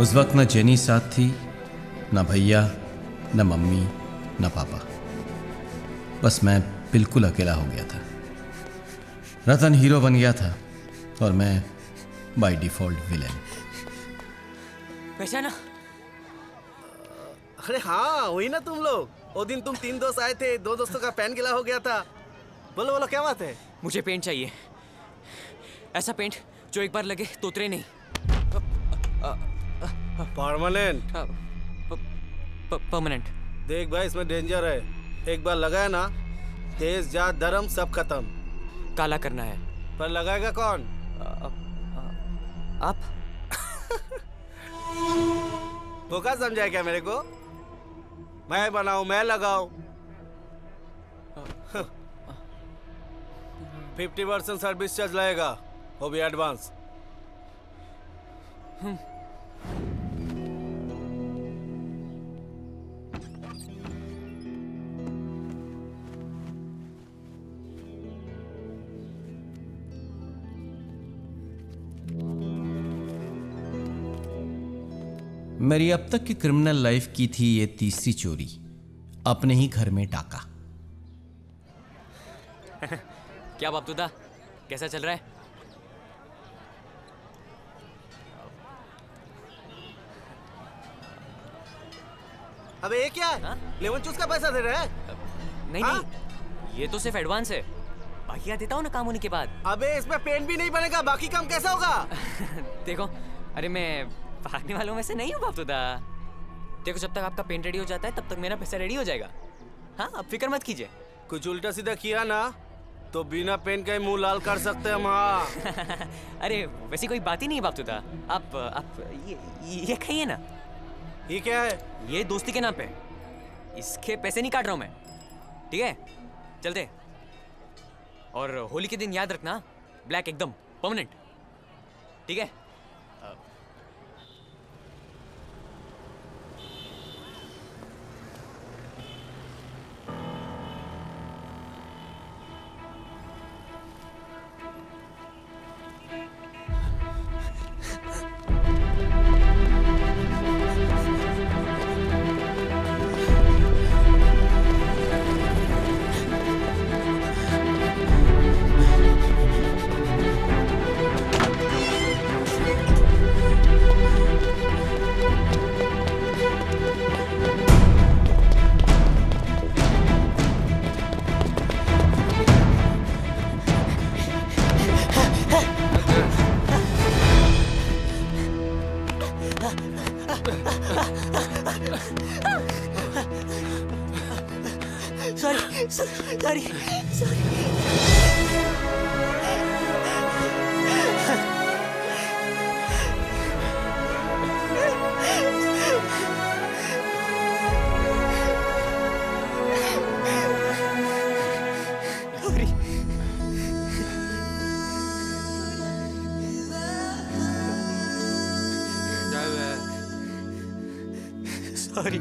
उस वक्त न जेनी साथ थी, न भैया, न मम्मी, न पापा। बस मैं बिल्कुल अकेला हो गया था। रतन हीरो बन गया था और मैं बाय डिफॉल्ट विलेन। पहचाना? अरे हाँ, वही ना तुम लोग। वो दिन तुम 3 दोस्त आए थे, 2 दोस्तों का पेन गिला हो गया था। बोलो बोलो, क्या बात है? मुझे पेंट चाहिए, ऐसा पेंट जो एक बार लगे तो उतरे नहीं। परमानेंट? परमानेंट। देख भाई, इसमें डेंजर है। एक बार लगाया ना, तेज जात धर्म सब खत्म। काला करना है। पर लगाएगा कौन? आप? वो क्या समझाया क्या मेरे को? मैं बनाऊं, मैं लगाऊं। 50% सर्विस चार्ज लगेगा, वो भी एडवांस। मेरी अब तक की क्रिमिनल लाइफ की थी ये तीसरी चोरी, अपने ही घर में डाका। क्या बापतुदा, कैसा चल रहा है? अबे ये क्या है? लेमन जूस का पैसा दे रहा है? नहीं नहीं, ये तो सिर्फ एडवांस है, बाकी देता हूँ ना काम होने के बाद। अबे इसमें पेन भी नहीं बनेगा, बाकी काम कैसा होगा? देखो, अरे मैं भागने वालों में से नहीं हूँ बापतुदा। देखो, जब तक आपका पेन रेडी हो जाता है तब तक मेरा पैसा रेडी हो जाएगा। हाँ आप फिक्र मत कीजिए। कुछ उल्टा सीधा किया ना तो बिना पेन का ही मुंह लाल कर सकते हैं हम। हाँ अरे वैसी कोई बात ही नहीं है बापतुदा। आप ये खाइए ना। ये क्या है? ये दोस्ती के नाम पे, इसके पैसे नहीं काट रहा हूँ मैं, ठीक है? चलते। और होली के दिन याद रखना, ब्लैक एकदम परमानेंट, ठीक है? सॉरी।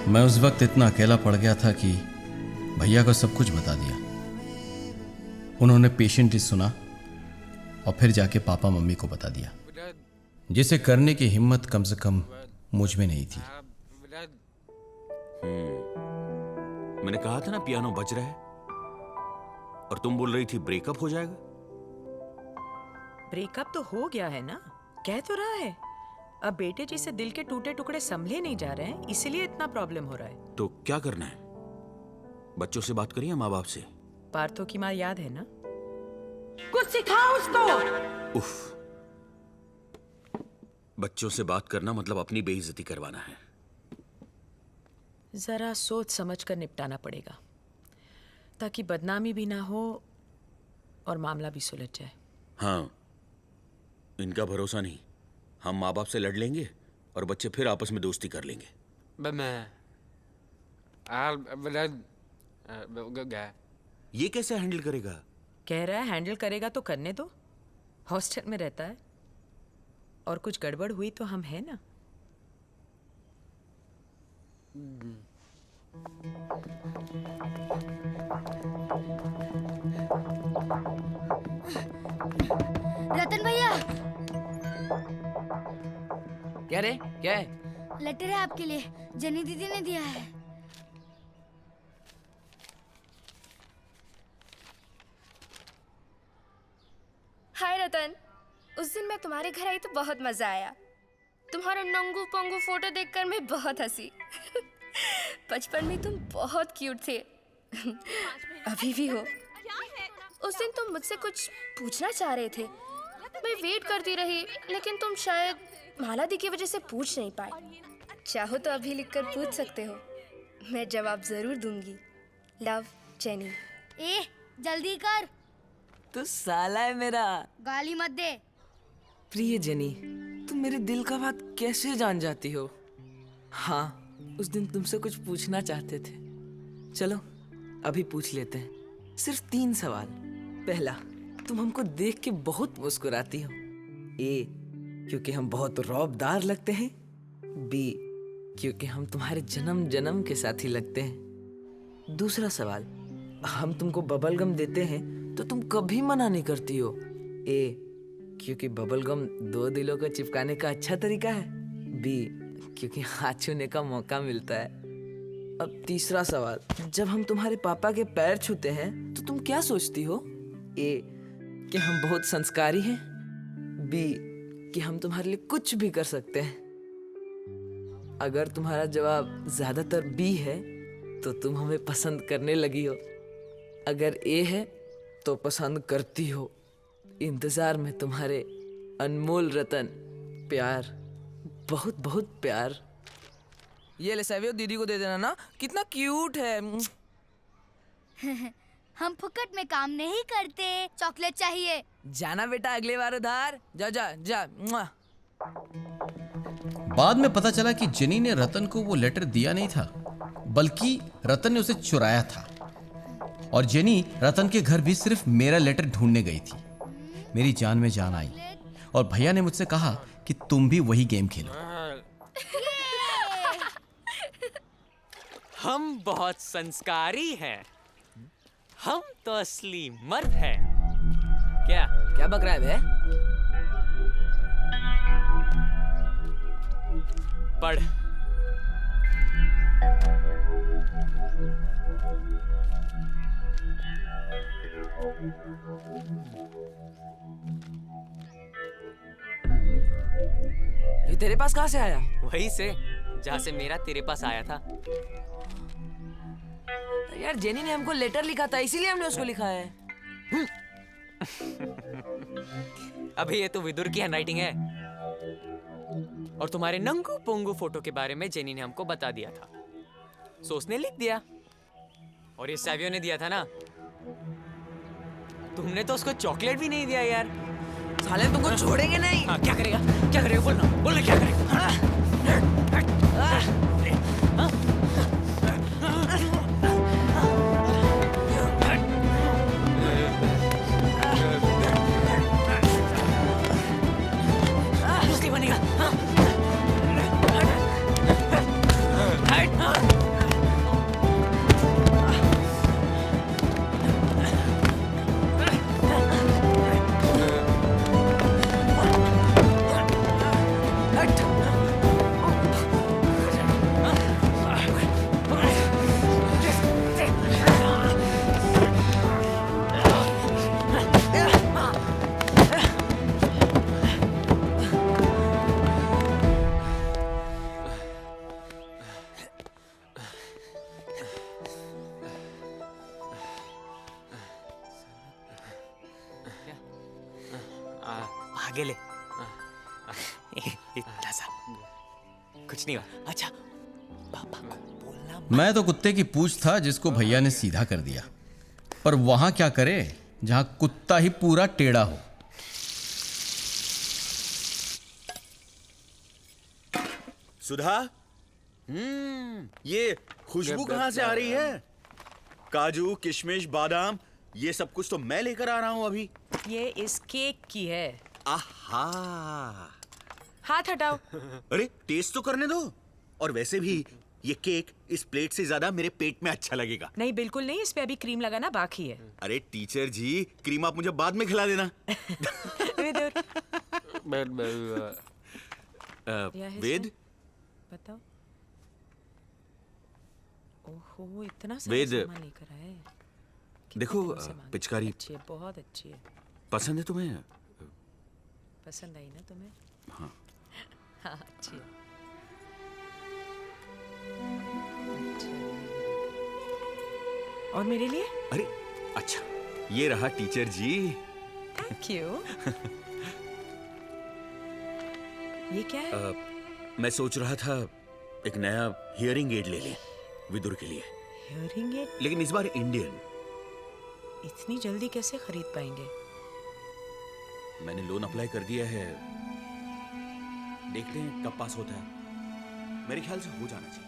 मैं उस वक्त इतना अकेला पड़ गया था कि भैया को सब कुछ बता दिया। उन्होंने पेशेंटली सुना और फिर जाके पापा मम्मी को बता दिया, जिसे करने की हिम्मत कम से कम मुझ में नहीं थी। मैंने कहा था ना पियानो बज रहा है, और तुम बोल रही थी ब्रेकअप हो जाएगा। ब्रेकअप तो हो गया है ना, कह तो रहा है। अब बेटे जी से दिल के टूटे टुकड़े संभले नहीं जा रहे हैं, इसलिए इतना प्रॉब्लम हो रहा है। तो क्या करना है? बच्चों से बात करिए, माँ बाप से। पार्थो की माँ याद है ना? कुछ सिखाओ उसको। उफ, बच्चों से बात करना मतलब अपनी बेइज्जती करवाना है। जरा सोच समझ कर निपटाना पड़ेगा, ताकि बदनामी भी ना हो और मामला भी सुलझ जाए। हाँ, इनका भरोसा नहीं। हम माँ बाप से लड़ लेंगे और बच्चे फिर आपस में दोस्ती कर लेंगे। ये कैसे हैंडल करेगा? कह रहा है हैंडल करेगा तो करने दो। हॉस्टल में रहता है, और कुछ गड़बड़ हुई तो हम हैं ना। रतन भैया, क्या रे? क्या है? लेटर है आपके लिए, जनी दीदी ने दिया है। हाय रतन, उस दिन मैं तुम्हारे घर आई तो बहुत मजा आया। तुम्हारा नंगू पंगू फोटो देखकर मैं बहुत हंसी। बचपन में तुम बहुत क्यूट थे। अभी भी हो। उस दिन तुम मुझसे कुछ पूछना चाह रहे थे। मैं वेट करती रही, लेकिन तुम शायद माला दी की वजह से पूछ नहीं पाए। चाहो तो अभी लिखकर पूछ सकते हो, मैं जवाब जरूर दूंगी। Love, jenny. ए, जल्दी कर। तू साला है मेरा। गाली मत दे। प्रिय जेनी, तुम मेरे दिल का बात कैसे जान जाती हो? हाँ, उस दिन तुमसे कुछ पूछना चाहते थे। चलो अभी पूछ लेते हैं। सिर्फ 3 सवाल। पहला, तुम हमको देख के बहुत मुस्कुराती हो। ए, क्योंकि हम बहुत रौबदार लगते हैं। बी, क्योंकि हम तुम्हारे जन्म जन्म के साथी लगते हैं। दूसरा सवाल, हम तुमको बबल गम देते हैं तो तुम कभी मना नहीं करती हो। ए, क्योंकि बबल गम 2 दिलों को चिपकाने का अच्छा तरीका है। बी, क्योंकि हाथ छूने का मौका मिलता है। अब तीसरा सवाल, जब हम तुम्हारे पापा के पैर छूते हैं तो तुम क्या सोचती हो? ए, कि हम बहुत संस्कारी हैं। बी, कि हम तुम्हारे लिए कुछ भी कर सकते हैं। अगर तुम्हारा जवाब ज्यादातर बी है तो तुम हमें पसंद करने लगी हो। अगर ए है तो पसंद करती हो। इंतजार में तुम्हारे अनमोल रतन। प्यार, बहुत बहुत प्यार। ये ले सैवियो, दीदी को दे देना ना, कितना क्यूट है। हम फुकट में काम नहीं करते, चॉकलेट चाहिए। जाना बेटा अगले बार उधार। जा जा जा। मुआ। बाद में पता चला कि जेनी ने रतन को वो लेटर दिया नहीं था, बल्कि रतन ने उसे चुराया था। और जेनी रतन के घर भी सिर्फ मेरा लेटर ढूंढने गई थी। मेरी जान में जान आई और भैया ने मुझसे कहा कि तुम भी वही गेम खेलो। हम बहुत संस्कारी हैं। हम तो असली मर्द हैं। क्या क्या बक रहा है बे? पढ़। ये तेरे पास कहाँ से आया? वहीं से जहाँ से मेरा तेरे पास आया था। यार जेनी ने हमको लेटर लिखा था, इसीलिए हमने उसको लिखा है। अभी ये तो विदुर की हैंडराइटिंग है। और तुम्हारे नंगू पोंगू फोटो के बारे में जेनी ने हमको बता दिया था, सो उसने लिख दिया। और ये सैवियो ने दिया था ना, तुमने तो उसको चॉकलेट भी नहीं दिया यार। साले तुमको छोड़ेंगे नहीं। हाँ, क्या करेगा? क्या करेगा? बोलना क्या करेगा? आगे ले। इतना सा कुछ नहीं हुआ। अच्छा, पापा को बोलना। मैं तो कुत्ते की पूंछ था जिसको भैया ने सीधा कर दिया, पर वहां क्या करे जहां कुत्ता ही पूरा टेढ़ा हो। सुधा, ये खुशबू कहाँ से आ रही है? काजू, किशमिश, बादाम, ये सब कुछ तो मैं लेकर आ रहा हूँ अभी। ये इस केक की है। आहा। हाथ हटाओ। अरे टेस्ट तो करने दो। और वैसे भी ये केक इस प्लेट से ज्यादा मेरे पेट में अच्छा लगेगा। नहीं, बिल्कुल नहीं, इस पे अभी क्रीम लगाना बाकी है। अरे टीचर जी, क्रीम आप मुझे बाद में खिला देना। वेद, बताओ। ओहो, इतना सारा वेद, सामान लेकर आए। देखो पिचकारी अच्छी है, बहुत अच्छी है। पसंद है तुम्हें? पसंद आई ना तुम्हें? हाँ। हाँ, अच्छी है। और मेरे लिए? अरे अच्छा, ये रहा टीचर जी। Thank you. ये क्या है? मैं सोच रहा था एक नया हियरिंग एड ले लें विदुर के लिए। Hearing aid? लेकिन इस बार इंडियन। इतनी जल्दी कैसे खरीद पाएंगे? मैंने लोन अप्लाई कर दिया है, देखते हैं कब पास होता है। मेरे ख्याल से हो जाना चाहिए।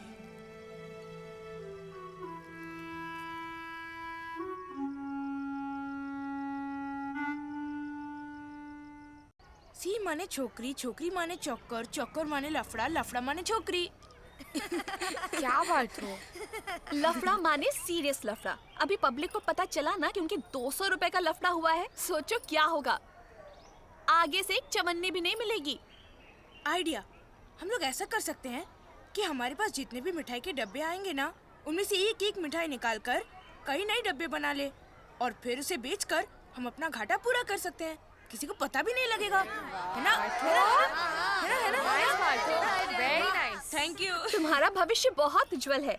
सी माने छोकरी, छोकरी माने चौकर, चौकर माने लफड़ा, लफड़ा माने छोकरी। क्या बात हो? लफड़ा माने सीरियस लफड़ा। अभी पब्लिक को पता चला ना कि उनके 200 रुपए का लफड़ा हुआ है, सोचो क्या होगा। आगे से एक चवन्नी भी नहीं मिलेगी। आइडिया, हम लोग ऐसा कर सकते हैं कि हमारे पास जितने भी मिठाई के डब्बे आएंगे ना, उनमें से एक एक मिठाई निकाल कर कई नए डब्बे बना ले और फिर उसे बेचकर हम अपना घाटा पूरा कर सकते हैं। किसी को पता भी नहीं लगेगा, है ना? Very nice. Thank you. तुम्हारा भविष्य बहुत उज्जवल है।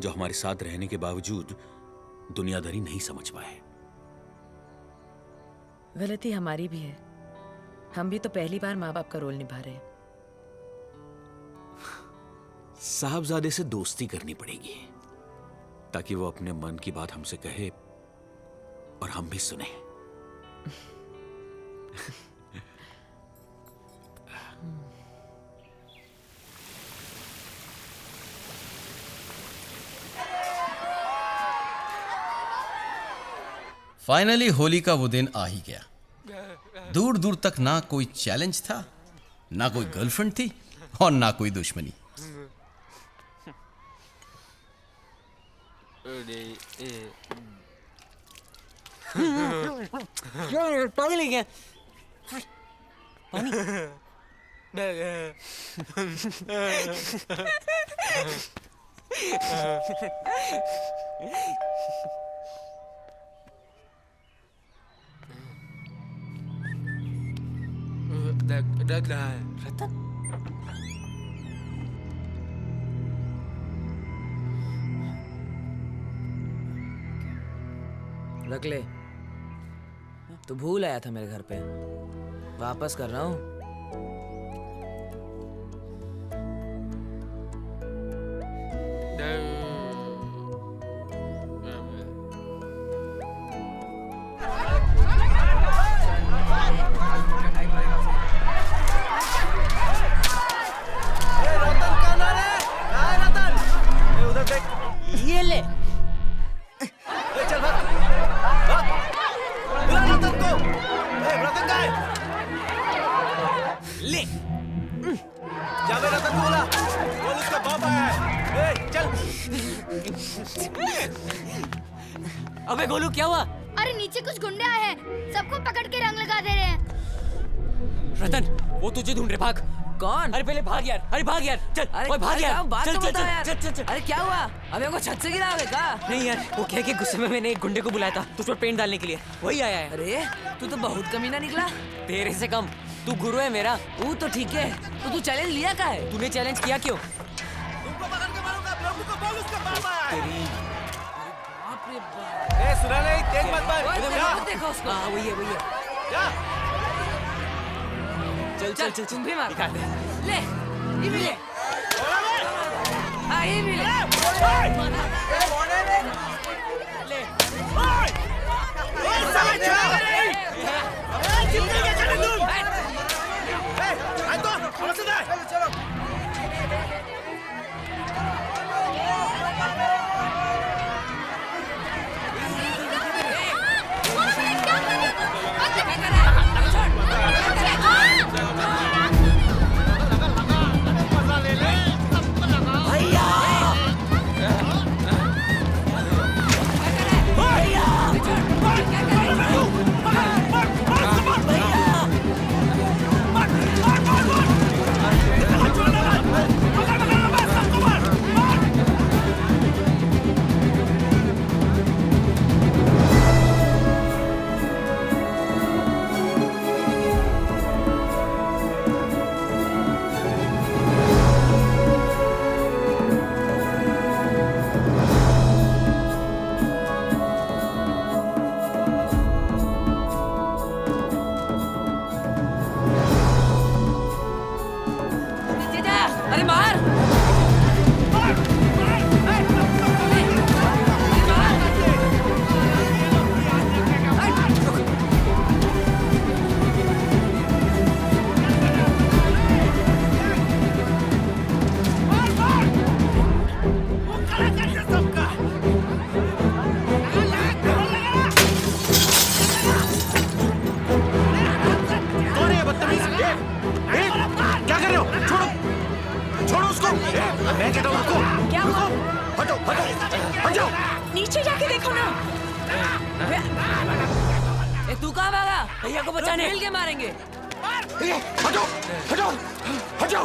जो हमारे साथ रहने के बावजूद दुनियादारी नहीं समझ पाए। गलती हमारी भी है, हम भी तो पहली बार माँ बाप का रोल निभा रहे हैं। साहबजादे से दोस्ती करनी पड़ेगी ताकि वो अपने मन की बात हमसे कहे और हम भी सुने। फाइनली होली का वो दिन आ ही गया। दूर दूर तक ना कोई चैलेंज था, ना कोई गर्लफ्रेंड थी और ना कोई दुश्मनी। पानी ले गया। पानी। रतन। रख ले। तू भूल आया था मेरे घर पे, वापस कर रहा हूँ। ये ले। चल भाग, भाग, बुला रतन को। रतन कहाँ है? ले। जावे रतन को बुला, बोल उसका बाप आया है। चल। अबे गोलू क्या हुआ? अरे नीचे कुछ गुंडे आए हैं, सबको पकड़ के रंग लगा दे रहे हैं। रतन, वो तुझे ढूंढ रहे, भाग। कौन? अरे पहले भाग यार, अरे भाग यार, चल। अरे भाग यार, बात चल तो चल बता यार। चल चल चल। अरे क्या हुआ? अबे हमको छत से गिराओगे क्या? नहीं यार, वो कह के गुस्से में मैंने एक गुंडे को बुलाया था तुझ पर पेंट डालने के लिए, वही आया है। अरे तू तो बहुत कमीना निकला। तेरे से कम, तू गुरु है मेरा। वो तो ठीक है, तो तू चैलेंज लिया का है? तूने चैलेंज किया क्यों? तुमको पकड़ के मारूंगा, ब्रोकू को बोल उसका बाप आया है। तेरी बाप रे बाप। ए सुना नहीं, तेज मत मार। देखो उसको। हाँ वही है, वही है। जा। चल चल चल, तुम भी मार। निकाल दे। ले, ये भी ले। हाँ ये भी ले। अरे मार। क्या हुआ? हटो हटो हट जाओ। नीचे जाके देखो ना। ए तू कहाँ भागा? भैया को बचाने। मिल के मारेंगे। हटो हटो हटो।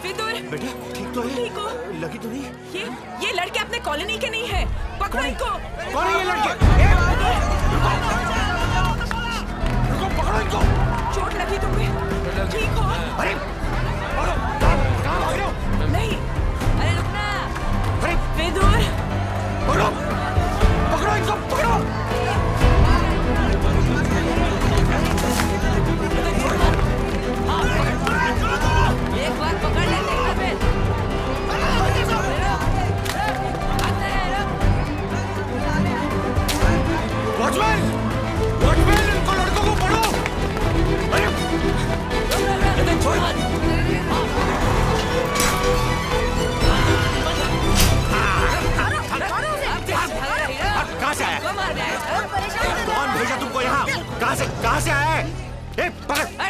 विदुर, बेटा ठीक तो है? ठीक हो? लगी तो नहीं? ये लड़के अपने कॉलोनी के नहीं है, पकड़ो इनको। कौन है ये लड़के? रुको, पकड़ो इनको। चोट लगी तुम्हें? ठीक हो? अरे कहाँ भाग रहे हो? नहीं। अरे रुकना।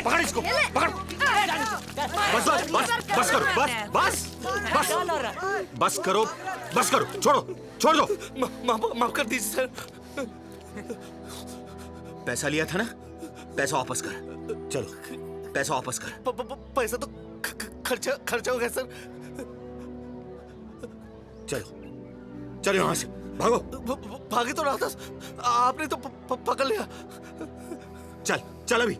पकड़ इसको, पकड़। बस बस बस बस करो, बस बस बस बस करो, बस करो, छोड़ो, छोड़ दो। माफ कर दीजिए सर। पैसा लिया था ना, पैसा वापस कर। चलो पैसा वापस कर। पैसा तो खर्चा हो गया सर। चलो चलो यहाँ से, भागो। भागे तो रहा था, आपने तो पकड़ लिया। चल चल अभी।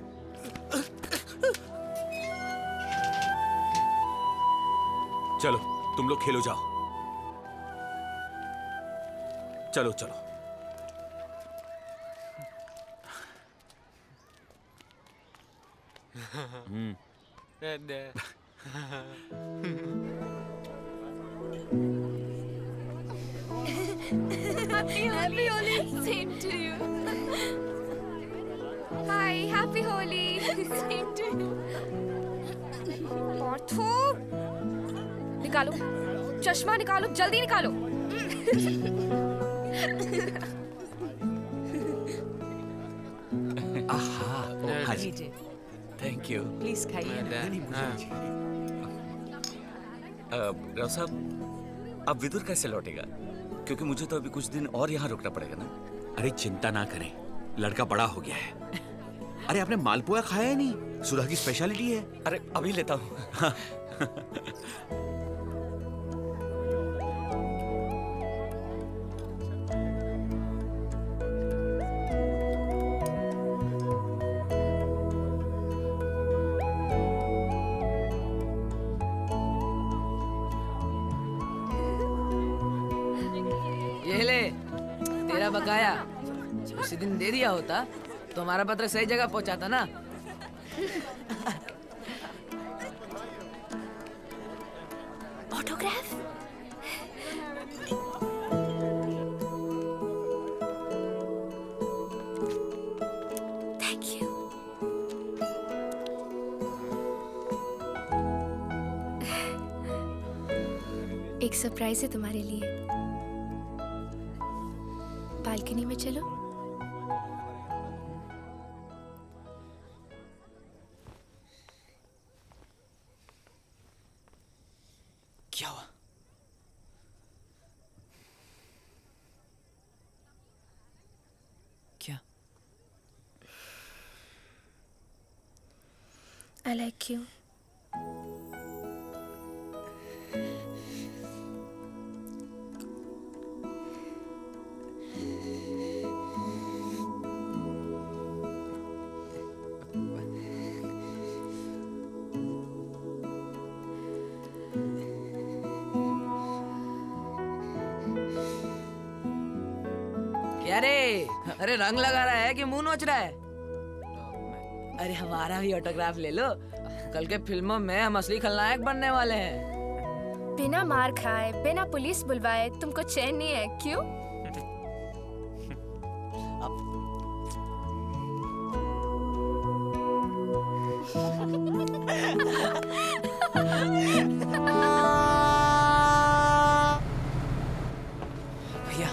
चलो तुम लोग खेलो जाओ, चलो चलो। Happy Holi. Same to you. Hi, Happy Holi. Same to you. Partho, निकालो चश्मा, निकालो जल्दी निकालो। हाँ जी, थैंक यू। प्लीज खाइए। राव साहब, अब विदुर कैसे लौटेगा? क्योंकि मुझे तो अभी कुछ दिन और यहाँ रुकना पड़ेगा ना। अरे चिंता ना करें, लड़का बड़ा हो गया है। अरे आपने मालपुआ खाया है नहीं? सुधा की स्पेशलिटी है। अरे अभी लेता हूँ। ये ले तेरा बकाया। उसी दिन दे दिया होता तो हमारा पत्र सही जगह पहुंचाता ना। ऑटोग्राफ? Thank you. एक सरप्राइज है तुम्हारे लिए। बालकनी में चलो। क्या हुआ? क्या? I like you. क्या रे? अरे रंग लगा रहा है कि मुंह नोच रहा है? अरे हमारा भी ऑटोग्राफ ले लो। कल के फिल्मों में हम असली खलनायक बनने वाले हैं। बिना मार खाए, बिना पुलिस बुलवाए तुमको चैन नहीं है, क्यों? भैया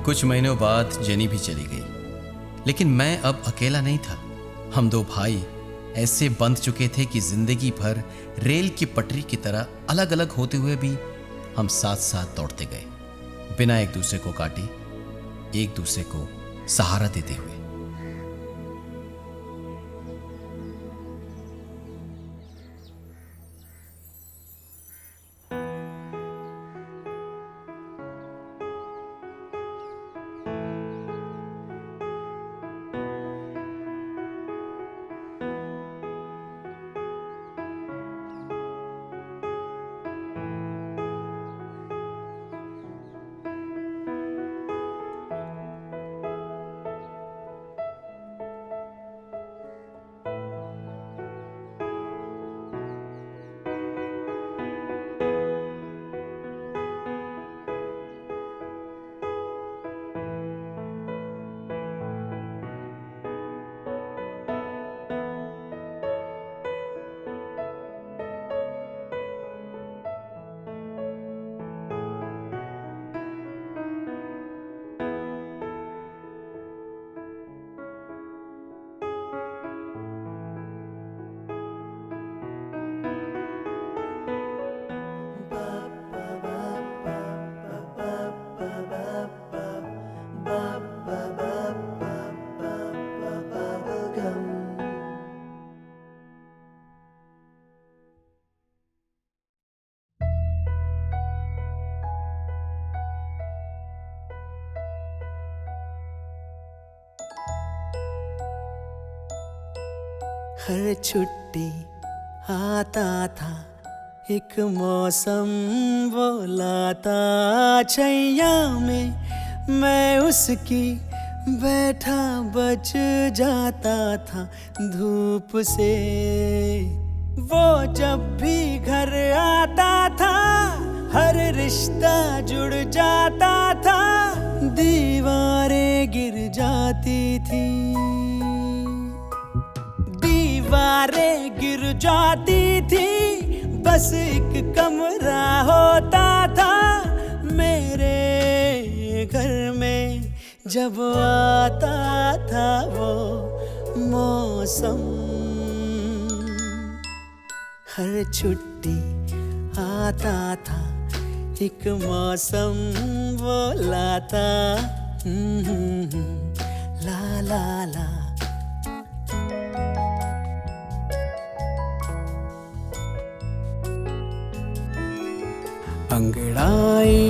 कुछ महीनों बाद जेनी भी चली गई, लेकिन मैं अब अकेला नहीं था। हम दो भाई ऐसे बंध चुके थे कि जिंदगी भर रेल की पटरी की तरह अलग अलग होते हुए भी हम साथ साथ दौड़ते गए। बिना एक दूसरे को काटे, एक दूसरे को सहारा देते हुए। हर छुट्टी आता था एक मौसम वो लाता छैया में, मैं उसकी बैठा बच जाता था धूप से। वो जब भी घर आता था हर रिश्ता जुड़ जाता था, दीवारें गिर जाती थी, दीवारें गिर जाती थी, बस एक कमरा होता था मेरे घर में जब आता था वो मौसम। हर छुट्टी आता था एक मौसम वो लाता ला ला ला। अंगड़ाई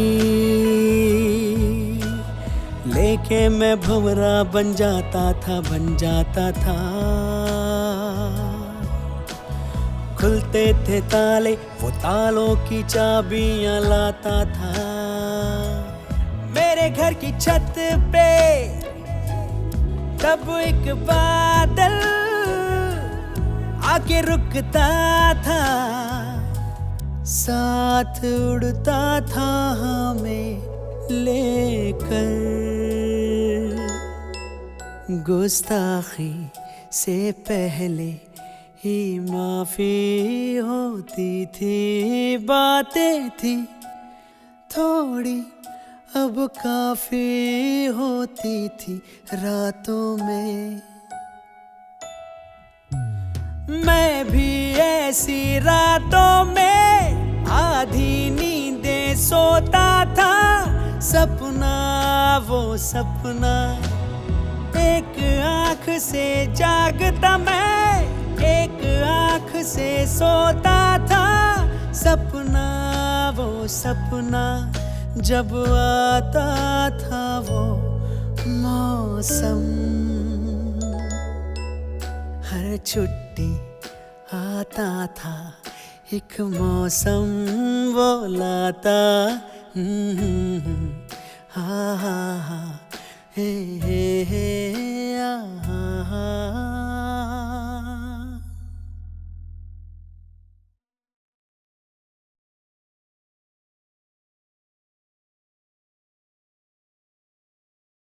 लेके मैं भंवरा बन जाता था, बन जाता था। खुलते थे ताले वो तालों की चाबियां लाता था। मेरे घर की छत पे तब एक बादल आके रुकता था, साथ उड़ता था हमें लेकर। गुस्ताखी से पहले ही माफी होती थी, बातें थी थोड़ी अब काफी होती थी रातों में। मैं भी ऐसी रातों में आधी नींदें सोता था, सपना वो सपना एक आँख से जागता मैं, एक आँख से सोता था, सपना वो सपना जब आता था वो मौसम। हर छुट्टी आता था एक मौसम वो लाता हा हा हा हे